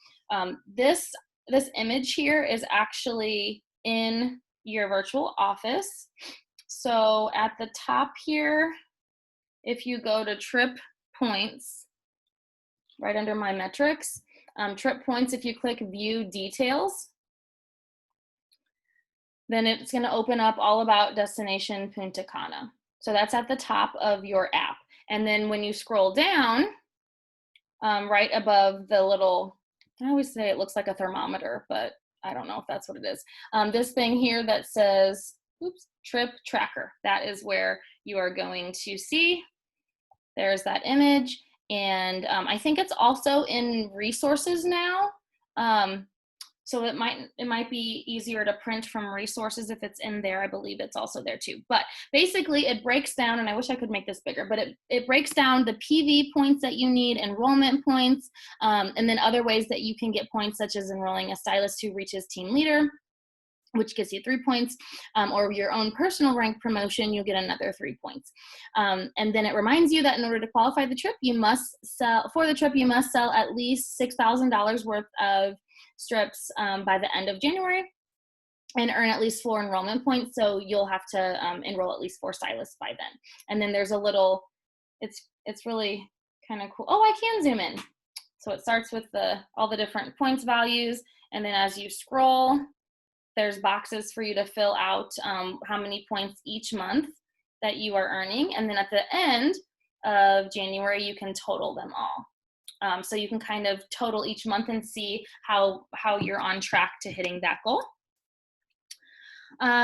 This image here is actually in your virtual office. So at the top here, if you go to trip points, right under my metrics, trip points, if you click view details, then it's going to open up all about destination Punta Cana. So that's at the top of your app. And then when you scroll down, right above the little, I always say it looks like a thermometer, but I don't know if that's what it is. This thing here that says, Trip Tracker, that is where you are going to see. There's that image. And I think it's also in resources now. So it might be easier to print from resources if it's in there. I believe it's also there too. But basically it breaks down, and I wish I could make this bigger, but it breaks down the PV points that you need, enrollment points, and then other ways that you can get points, such as enrolling a stylist who reaches team leader, which gives you 3 points, or your own personal rank promotion, you'll get another 3 points. And then it reminds you that in order to qualify the trip, you must sell at least $6,000 worth of strips by the end of January and earn at least 4 enrollment points. So you'll have to enroll at least 4 stylists by then. And then there's a little, it's really kind of cool. Oh, I can zoom in. So it starts with all the different points values. And then as you scroll, there's boxes for you to fill out how many points each month that you are earning. And then at the end of January, you can total them all. So you can kind of total each month and see how you're on track to hitting that goal.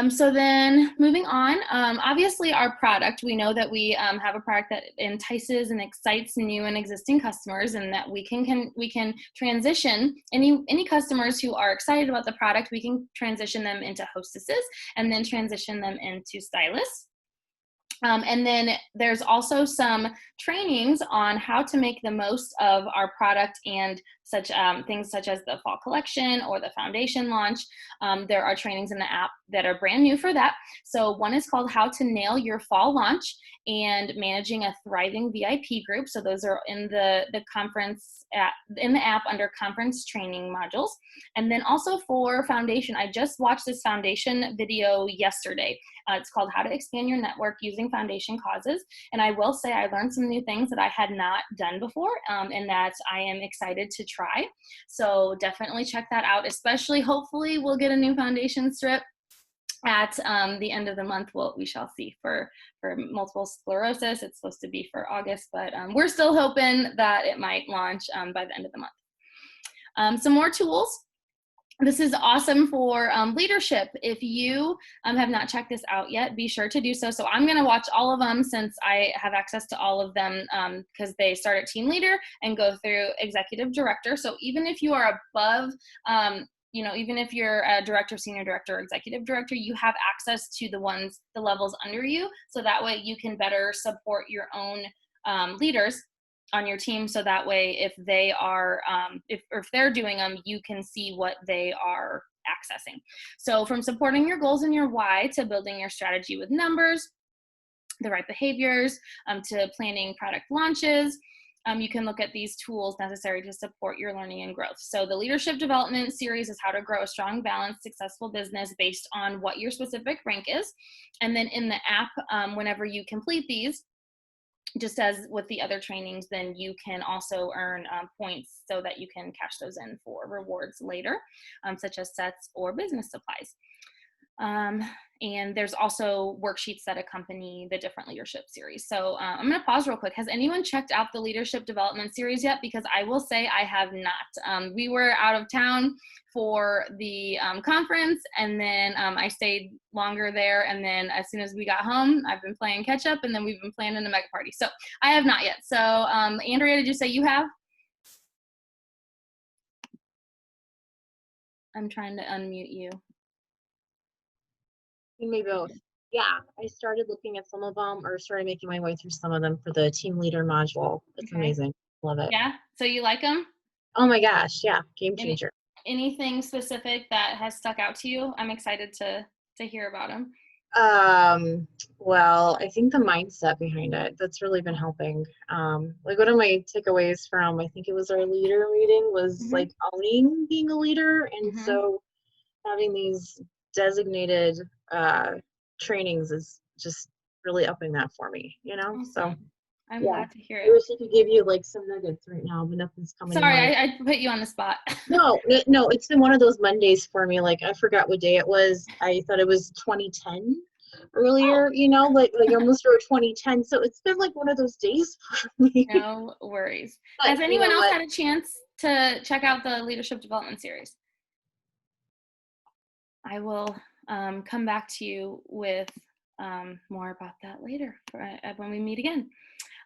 So then moving on, obviously our product, we know that we have a product that entices and excites new and existing customers, and that we can transition any customers who are excited about the product, we can transition them into hostesses and then transition them into stylists. And then there's also some trainings on how to make the most of our product and such things such as the fall collection or the foundation launch. There are trainings in the app that are brand new for that. So one is called How to Nail Your Fall Launch and Managing a Thriving VIP Group. So those are in the conference in the app under conference training modules. And then also for foundation, I just watched this foundation video yesterday. It's called How to Expand Your Network Using Foundation Causes. And I will say I learned some new things that I had not done before, and that I am excited to try. So definitely check that out, especially hopefully we'll get a new foundation strip at the end of the month. We shall see. For multiple sclerosis, it's supposed to be for August, but we're still hoping that it might launch by the end of the month. Some more tools. This is awesome for leadership. If you have not checked this out yet, be sure to do so. So I'm going to watch all of them since I have access to all of them, because they start at team leader and go through executive director. So even if you are above, even if you're a director, senior director, or executive director, you have access to the levels under you. So that way you can better support your own leaders on your team, so that way if they are if they're doing them, you can see what they are accessing. So from supporting your goals and your why to building your strategy with numbers, the right behaviors, to planning product launches, you can look at these tools necessary to support your learning and growth. So the leadership development series is how to grow a strong, balanced, successful business based on what your specific rank is. And then in the app, whenever you complete these, just as with the other trainings, then you can also earn points so that you can cash those in for rewards later, such as sets or business supplies. And there's also worksheets that accompany the different leadership series. So I'm going to pause real quick. Has anyone checked out the leadership development series yet? Because I will say I have not. We were out of town for the conference, and then I stayed longer there. And then as soon as we got home, I've been playing catch up, and then we've been planning a mega party. So I have not yet. So Andrea, did you say you have? I'm trying to unmute you. Maybe both. Yeah, I started looking at some of them, or started making my way through some of them for the team leader module. It's amazing. Love it. Yeah. So you like them? Oh my gosh. Yeah. Game changer. Anything specific that has stuck out to you? I'm excited to hear about them. Well, I think the mindset behind it, that's really been helping. Like one of my takeaways from, I think it was our leader meeting, was like owning being a leader. And so having these designated trainings is just really upping that for me, you know? Awesome. So I'm yeah. glad to hear I it. wish I could give you like some nuggets right now, but nothing's coming. Sorry, I put you on the spot. No, it's been one of those Mondays for me. Like I forgot what day it was. I thought it was 2010 earlier, you know, like almost for 2010. So it's been like one of those days for me. No worries. But Has anyone you know else what? had a chance to check out the leadership development series? I will come back to you with more about that later when we meet again.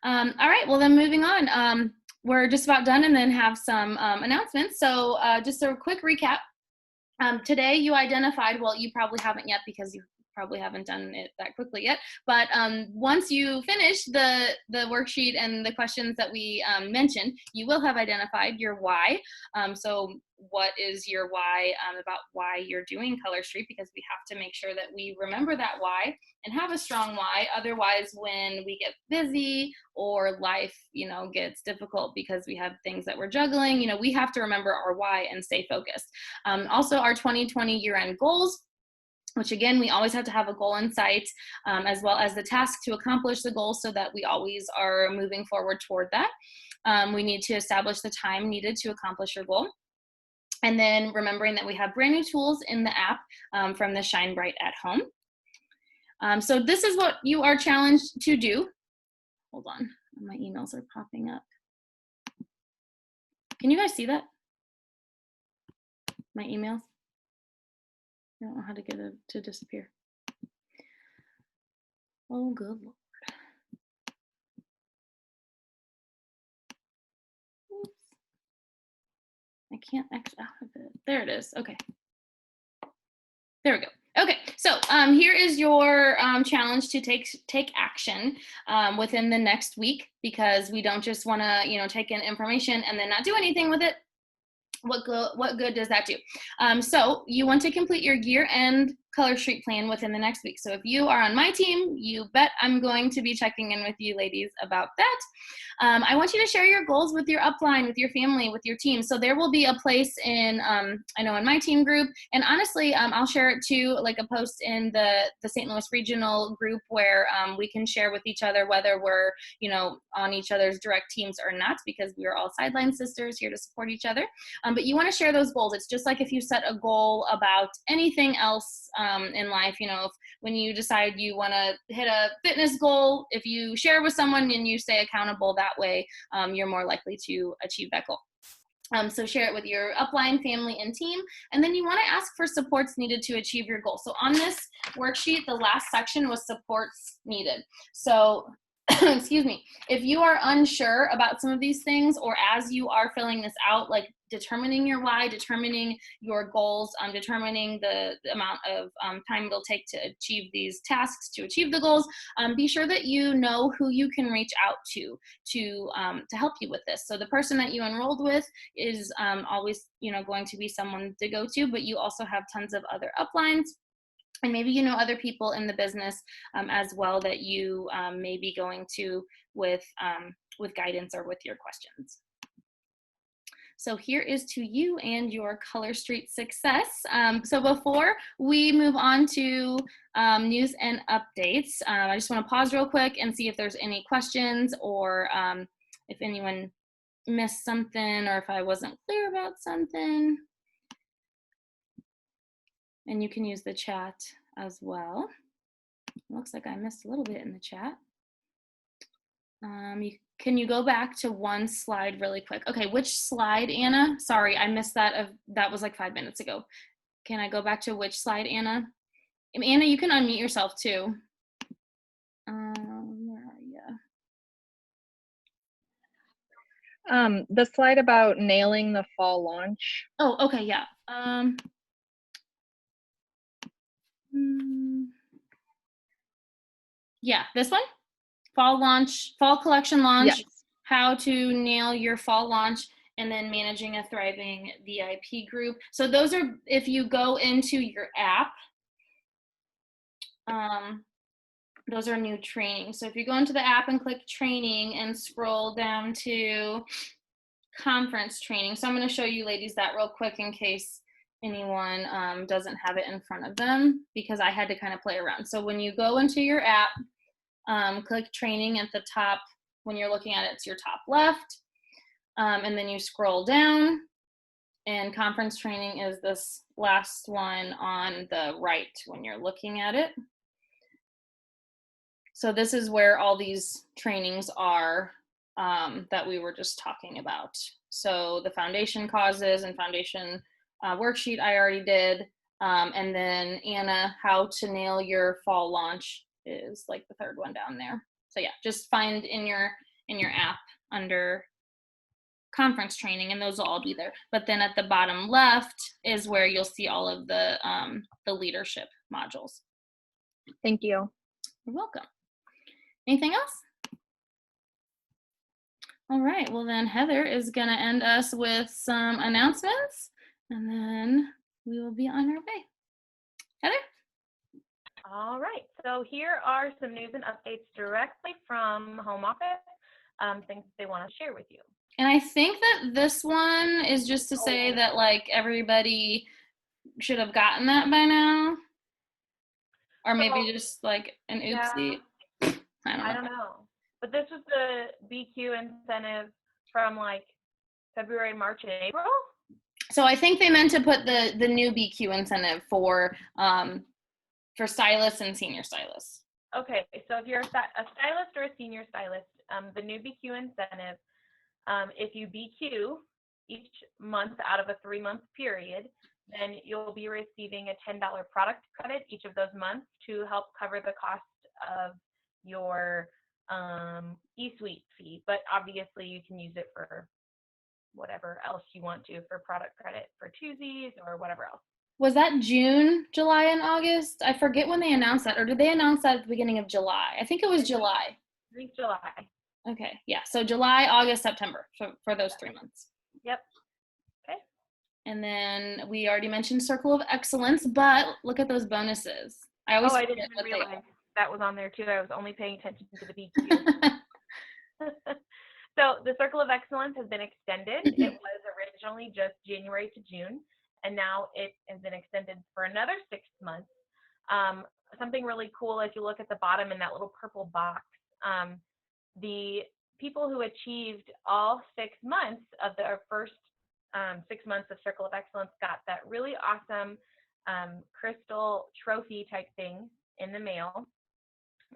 All right, well then moving on. We're just about done and then have some announcements. So just a quick recap. Today you identified, well, you probably haven't yet because you probably haven't done it that quickly yet, but once you finish the worksheet and the questions that we mentioned, you will have identified your why. So what is your why about why you're doing Color Street, because we have to make sure that we remember that why and have a strong why. Otherwise, when we get busy or life, gets difficult because we have things that we're juggling, we have to remember our why and stay focused. Also, our 2020 year-end goals, which again, we always have to have a goal in sight, as well as the task to accomplish the goal so that we always are moving forward toward that. We need to establish the time needed to accomplish your goal. And then remembering that we have brand new tools in the app from the Shine Bright at Home. So this is what you are challenged to do. Hold on, my emails are popping up. Can you guys see that? My emails? I don't know how to get it to disappear. Oh, good Lord. Oops. I can't exit out of it. There it is. Okay. There we go. Okay, so here is your challenge to take action within the next week, because we don't just want to take in information and then not do anything with it. What good does that do? So you want to complete your year-end Color Street plan within the next week. So if you are on my team, you bet I'm going to be checking in with you ladies about that. I want you to share your goals with your upline, with your family, with your team. So there will be a place in, I know in my team group, and honestly, I'll share it too, like a post in the St. Louis regional group where we can share with each other whether we're, on each other's direct teams or not, because we are all sideline sisters here to support each other. But you want to share those goals. It's just like if you set a goal about anything else in life, if when you decide you want to hit a fitness goal, if you share with someone and you stay accountable that way, you're more likely to achieve that goal. So share it with your upline, family, and team. And then you want to ask for supports needed to achieve your goal. So on this worksheet, the last section was supports needed. So excuse me, if you are unsure about some of these things, or as you are filling this out, like determining your why, determining your goals, determining the amount of time it'll take to achieve these tasks, to achieve the goals, be sure that you know who you can reach out to help you with this. So the person that you enrolled with is always, going to be someone to go to, but you also have tons of other uplines. And maybe you know other people in the business as well that you may be going to with guidance or with your questions. So here is to you and your Color Street success. So before we move on to news and updates, I just want to pause real quick and see if there's any questions, or if anyone missed something, or if I wasn't clear about something. And you can use the chat as well. Looks like I missed a little bit in the chat. Can you go back to one slide really quick? Okay, which slide, Anna? Sorry, I missed that. That was like 5 minutes ago. Can I go back to which slide, Anna? Anna, you can unmute yourself too. Where are you? The slide about nailing the fall launch. Oh, okay, yeah. Yeah, this one? Fall collection launch, Yes. how to nail your fall launch, and then managing a thriving VIP group. So those are, if you go into your app, those are new trainings. So if you go into the app and click training and scroll down to conference training. So I'm going to show you ladies that real quick in case anyone doesn't have it in front of them, because I had to kind of play around. So when you go into your app, click training at the top. When you're looking at it, it's your top left. And then you scroll down, and conference training is this last one on the right when you're looking at it. So this is where all these trainings are that we were just talking about. So the foundation causes and foundation worksheet I already did. And then Anna, how to nail your fall launch is like the third one down there. So yeah, just find in your app under conference training, and those will all be there. But then at the bottom left is where you'll see all of the leadership modules. Thank you. You're welcome. Anything else? All right, well then Heather is gonna end us with some announcements, and then we will be on our way. Heather? All right, so here are some news and updates directly from home office, things they want to share with you. And I think that this one is just to say that like everybody should have gotten that by now, or maybe just like an oopsie. Yeah, I don't know. But this was the BQ incentive from like February, March, and April. So I think they meant to put the new BQ incentive for stylists and senior stylists. Okay, so if you're a stylist or a senior stylist, the new BQ incentive, if you BQ each month out of a 3-month period, then you'll be receiving a $10 product credit each of those months to help cover the cost of your eSuite fee. But obviously you can use it for whatever else you want to, for product credit for twosies or whatever else. Was that June, July, and August? I forget when they announced that, or did they announce that at the beginning of July? I think it was July. I think July. Okay, yeah, so July, August, September, for those 3 months. Yep. Okay. And then we already mentioned Circle of Excellence, but look at those bonuses. I didn't even realize that was on there too. I was only paying attention to the BQ. So the Circle of Excellence has been extended. It was originally just January to June, and now it has been extended for another 6 months. Something really cool, if you look at the bottom in that little purple box, the people who achieved all 6 months of their first 6 months of Circle of Excellence got that really awesome crystal trophy type thing in the mail.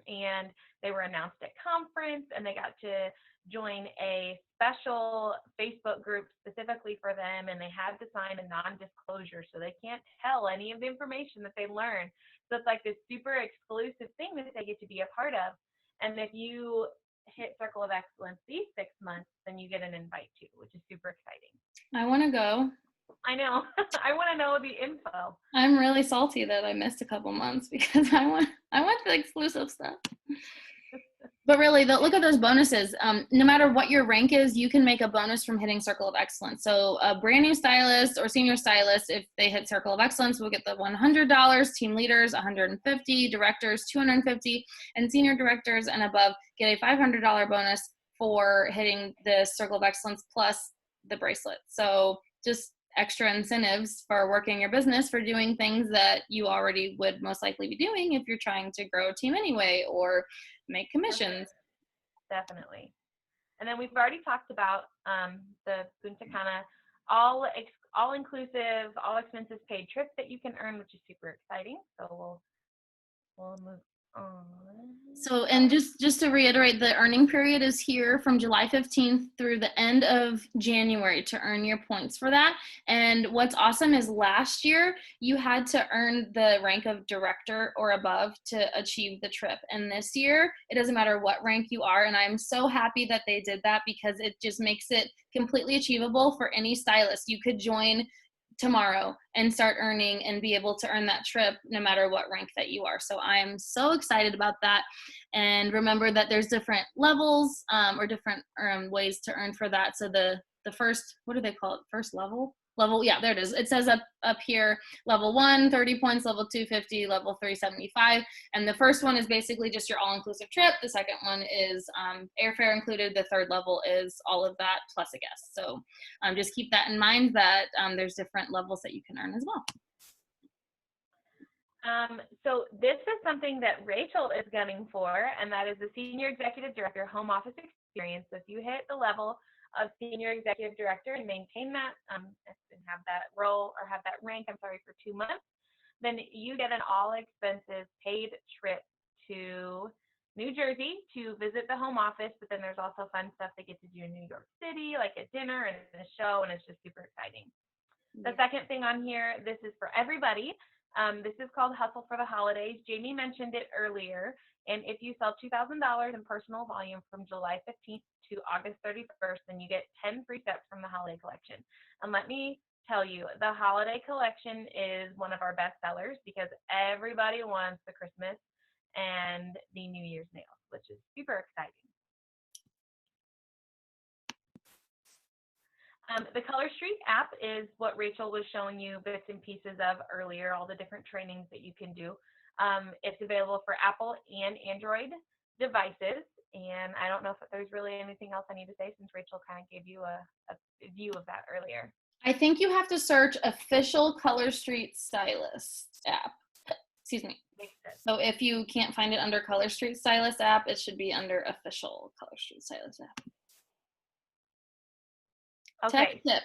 And they were announced at conference, and they got to join a special Facebook group specifically for them, and they had to sign a non-disclosure, so they can't tell any of the information that they learned. So it's like this super exclusive thing that they get to be a part of. And if you hit Circle of Excellence these 6 months, then you get an invite too, which is super exciting. I want to go. I know. I want to know the info. I'm really salty that I missed a couple months because I want the exclusive stuff. But really, look at those bonuses. No matter what your rank is, you can make a bonus from hitting Circle of Excellence. So a brand new stylist or senior stylist, if they hit Circle of Excellence, will get the $100, team leaders $150, directors $250, and senior directors and above get a $500 bonus for hitting the Circle of Excellence plus the bracelet. So just extra incentives for working your business, for doing things that you already would most likely be doing if you're trying to grow a team anyway or make commissions. Definitely. And then we've already talked about the Punta Cana all inclusive, all expenses paid trip that you can earn, which is super exciting. So we'll move on. So, and just to reiterate, the earning period is here from July 15th through the end of January to earn your points for that. And what's awesome is last year you had to earn the rank of director or above to achieve the trip. And this year, it doesn't matter what rank you are. And I'm so happy that they did that because it just makes it completely achievable for any stylist. You could join tomorrow and start earning and be able to earn that trip no matter what rank that you are. So I am so excited about that. And remember that there's different levels or different ways to earn for that. So the first, what do they call it? First level? Yeah, there it is. It says up here, level 1, 30 points, level 2, 50, level 3, 75. And the first one is basically just your all-inclusive trip. The second one is airfare included. The third level is all of that plus a guest. So just keep that in mind that there's different levels that you can earn as well. So this is something that Rachel is gunning for, and that is the Senior Executive Director Home Office Experience. So if you hit the level of Senior Executive Director and maintain that and have that role or have that rank, for 2 months, then you get an all expenses paid trip to New Jersey to visit the home office, but then there's also fun stuff they get to do in New York City, like a dinner and a show, and it's just super exciting. The second thing on here, this is for everybody. This is called Hustle for the Holidays. Jamie mentioned it earlier, and if you sell $2,000 in personal volume from July 15th to August 31st, then you get 10 free sets from the holiday collection. And let me tell you, the holiday collection is one of our best sellers because everybody wants the Christmas and the New Year's nails, which is super exciting. The Color Street app is what Rachel was showing you bits and pieces of earlier, all the different trainings that you can do. It's available for Apple and Android devices. And I don't know if there's really anything else I need to say since Rachel kind of gave you a view of that earlier. I think you have to search official Color Street Stylist app. Excuse me. So if you can't find it under Color Street Stylist app, it should be under official Color Street Stylist app. Okay. Tech tip.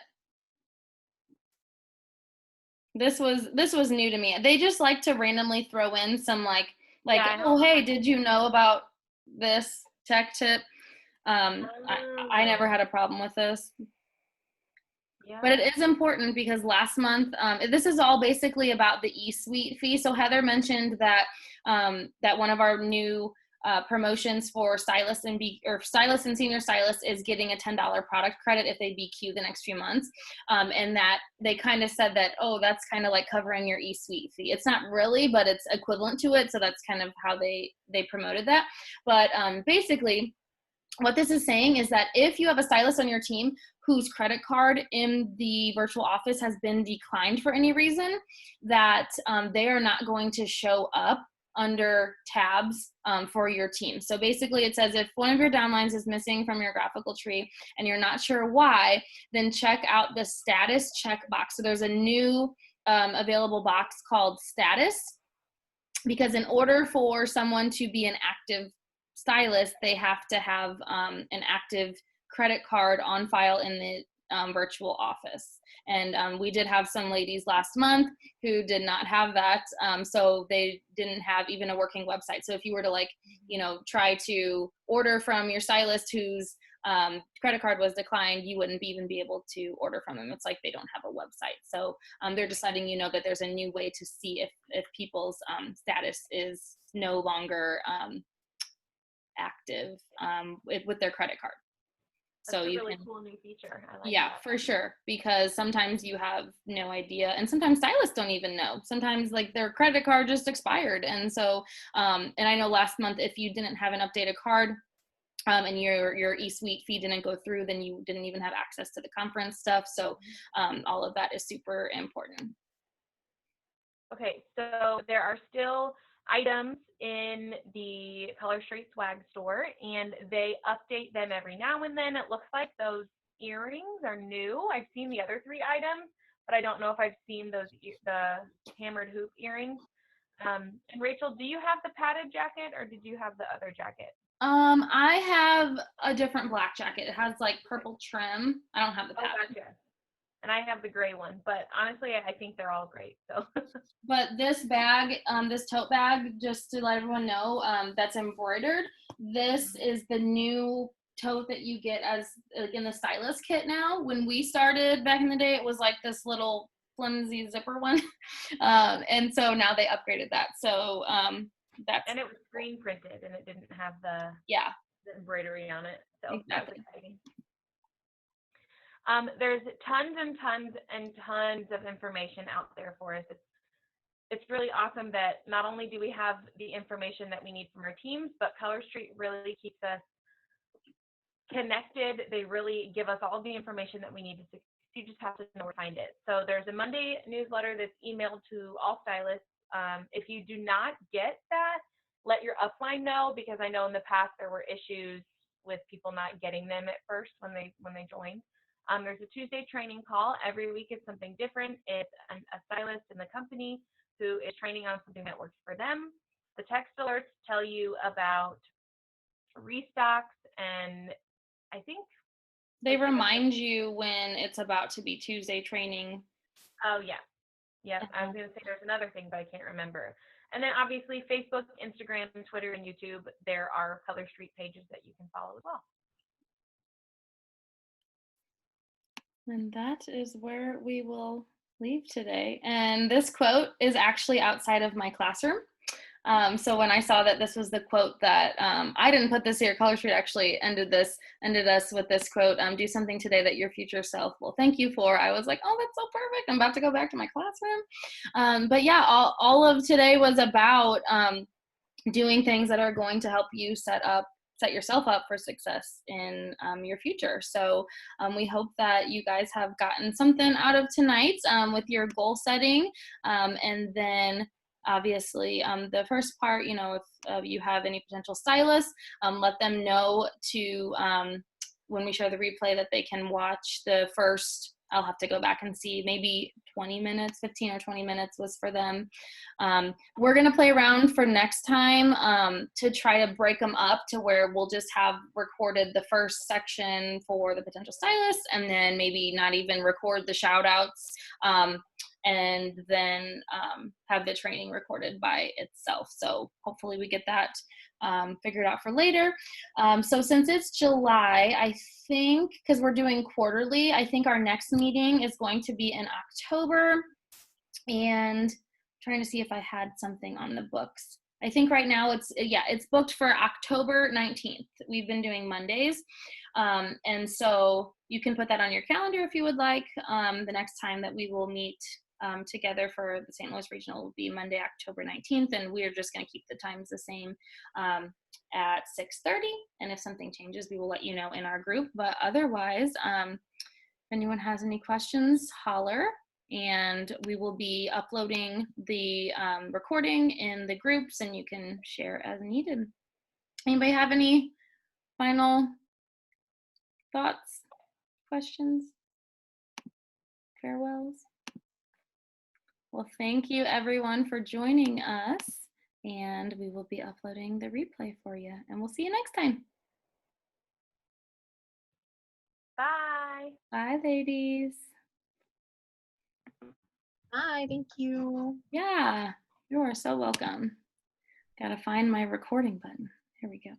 This was new to me. They just like to randomly throw in some like yeah, oh hey, did you know about this tech tip? I never had a problem with this. Yeah. But it is important because last month, this is all basically about the eSuite fee. So Heather mentioned that that one of our new promotions for stylists and senior stylists is getting a $10 product credit if they BQ the next few months, and that they kind of said that, oh, that's kind of like covering your eSuite fee. It's not really, but it's equivalent to it. So that's kind of how they promoted that. But basically, what this is saying is that if you have a stylist on your team whose credit card in the virtual office has been declined for any reason, that they are not going to show up under tabs for your team. So basically it says if one of your downlines is missing from your graphical tree and you're not sure why, then check out the status checkbox. So there's a new available box called status, because in order for someone to be an active stylist, they have to have an active credit card on file in the virtual office. And we did have some ladies last month who did not have that, so they didn't have even a working website. So if you were to try to order from your stylist whose credit card was declined, you wouldn't even be able to order from them. It's like they don't have a website. So they're just letting you know that there's a new way to see if people's status is no longer active with their credit card. That's So a you really can, cool new feature. I like yeah, that. for sure, because sometimes you have no idea, and sometimes stylists don't even know. Sometimes like their credit card just expired, and so and I know last month if you didn't have an updated card, and your eSuite fee didn't go through, then you didn't even have access to the conference stuff. So all of that is super important. Okay, so there are still items in the Color Street Swag store, and they update them every now and then. It looks like those earrings are new. I've seen the other 3 items, but I don't know if I've seen those the hammered hoop earrings. And Rachel, do you have the padded jacket, or did you have the other jacket? I have a different black jacket. It has like purple trim. I don't have the pattern. Oh, gotcha. And I have the gray one, but honestly, I think they're all great. So. But this bag, this tote bag, just to let everyone know, that's embroidered. This is the new tote that you get as like in the stylist kit now. When we started back in the day, it was like this little flimsy zipper one, and so now they upgraded that. So that's, and it was screen printed, and it didn't have the embroidery on it. So exactly. that was exciting. There's tons and tons and tons of information out there for us. It's really awesome that not only do we have the information that we need from our teams, but Color Street really keeps us connected. They really give us all the information that we need to succeed. You just have to know where to find it. So there's a Monday newsletter that's emailed to all stylists. If you do not get that, let your upline know, because I know in the past there were issues with people not getting them at first when they joined. There's a Tuesday training call. Every week it's something different. It's a stylist in the company who is training on something that works for them. The text alerts tell you about restocks, and I think they remind you when it's about to be Tuesday training. Oh, yeah. Yeah, I was going to say there's another thing, but I can't remember. And then obviously Facebook, Instagram, Twitter, and YouTube, there are Color Street pages that you can follow as well. And that is where we will leave today. And this quote is actually outside of my classroom. So when I saw that this was the quote that I didn't put this here, Color Street actually ended us with this quote, do something today that your future self will thank you for. I was like, oh, that's so perfect. I'm about to go back to my classroom. But yeah, all of today was about doing things that are going to help you set yourself up for success in your future. So we hope that you guys have gotten something out of tonight with your goal setting. And then obviously the first part, if you have any potential stylists, let them know to, when we share the replay, that they can watch the first, I'll have to go back and see, maybe 20 minutes, 15 or 20 minutes was for them. We're going to play around for next time to try to break them up to where we'll just have recorded the first section for the potential stylists, and then maybe not even record the shout outs, and then have the training recorded by itself. So hopefully we get that figured out for later. So since it's July, I think, because we're doing quarterly, I think our next meeting is going to be in October. And I'm trying to see if I had something on the books. I think right now it's booked for October 19th. We've been doing Mondays. And so you can put that on your calendar if you would like. The next time that we will meet together for the St. Louis Regional will be Monday, October 19th, and we're just going to keep the times the same at 6:30. And if something changes, we will let you know in our group. But otherwise, if anyone has any questions, holler, and we will be uploading the recording in the groups, and you can share as needed. Anybody have any final thoughts, questions, farewells? Well, thank you everyone for joining us, and we will be uploading the replay for you, and we'll see you next time. Bye. Bye, ladies. Hi, thank you. Yeah, you are so welcome. Gotta find my recording button. Here we go.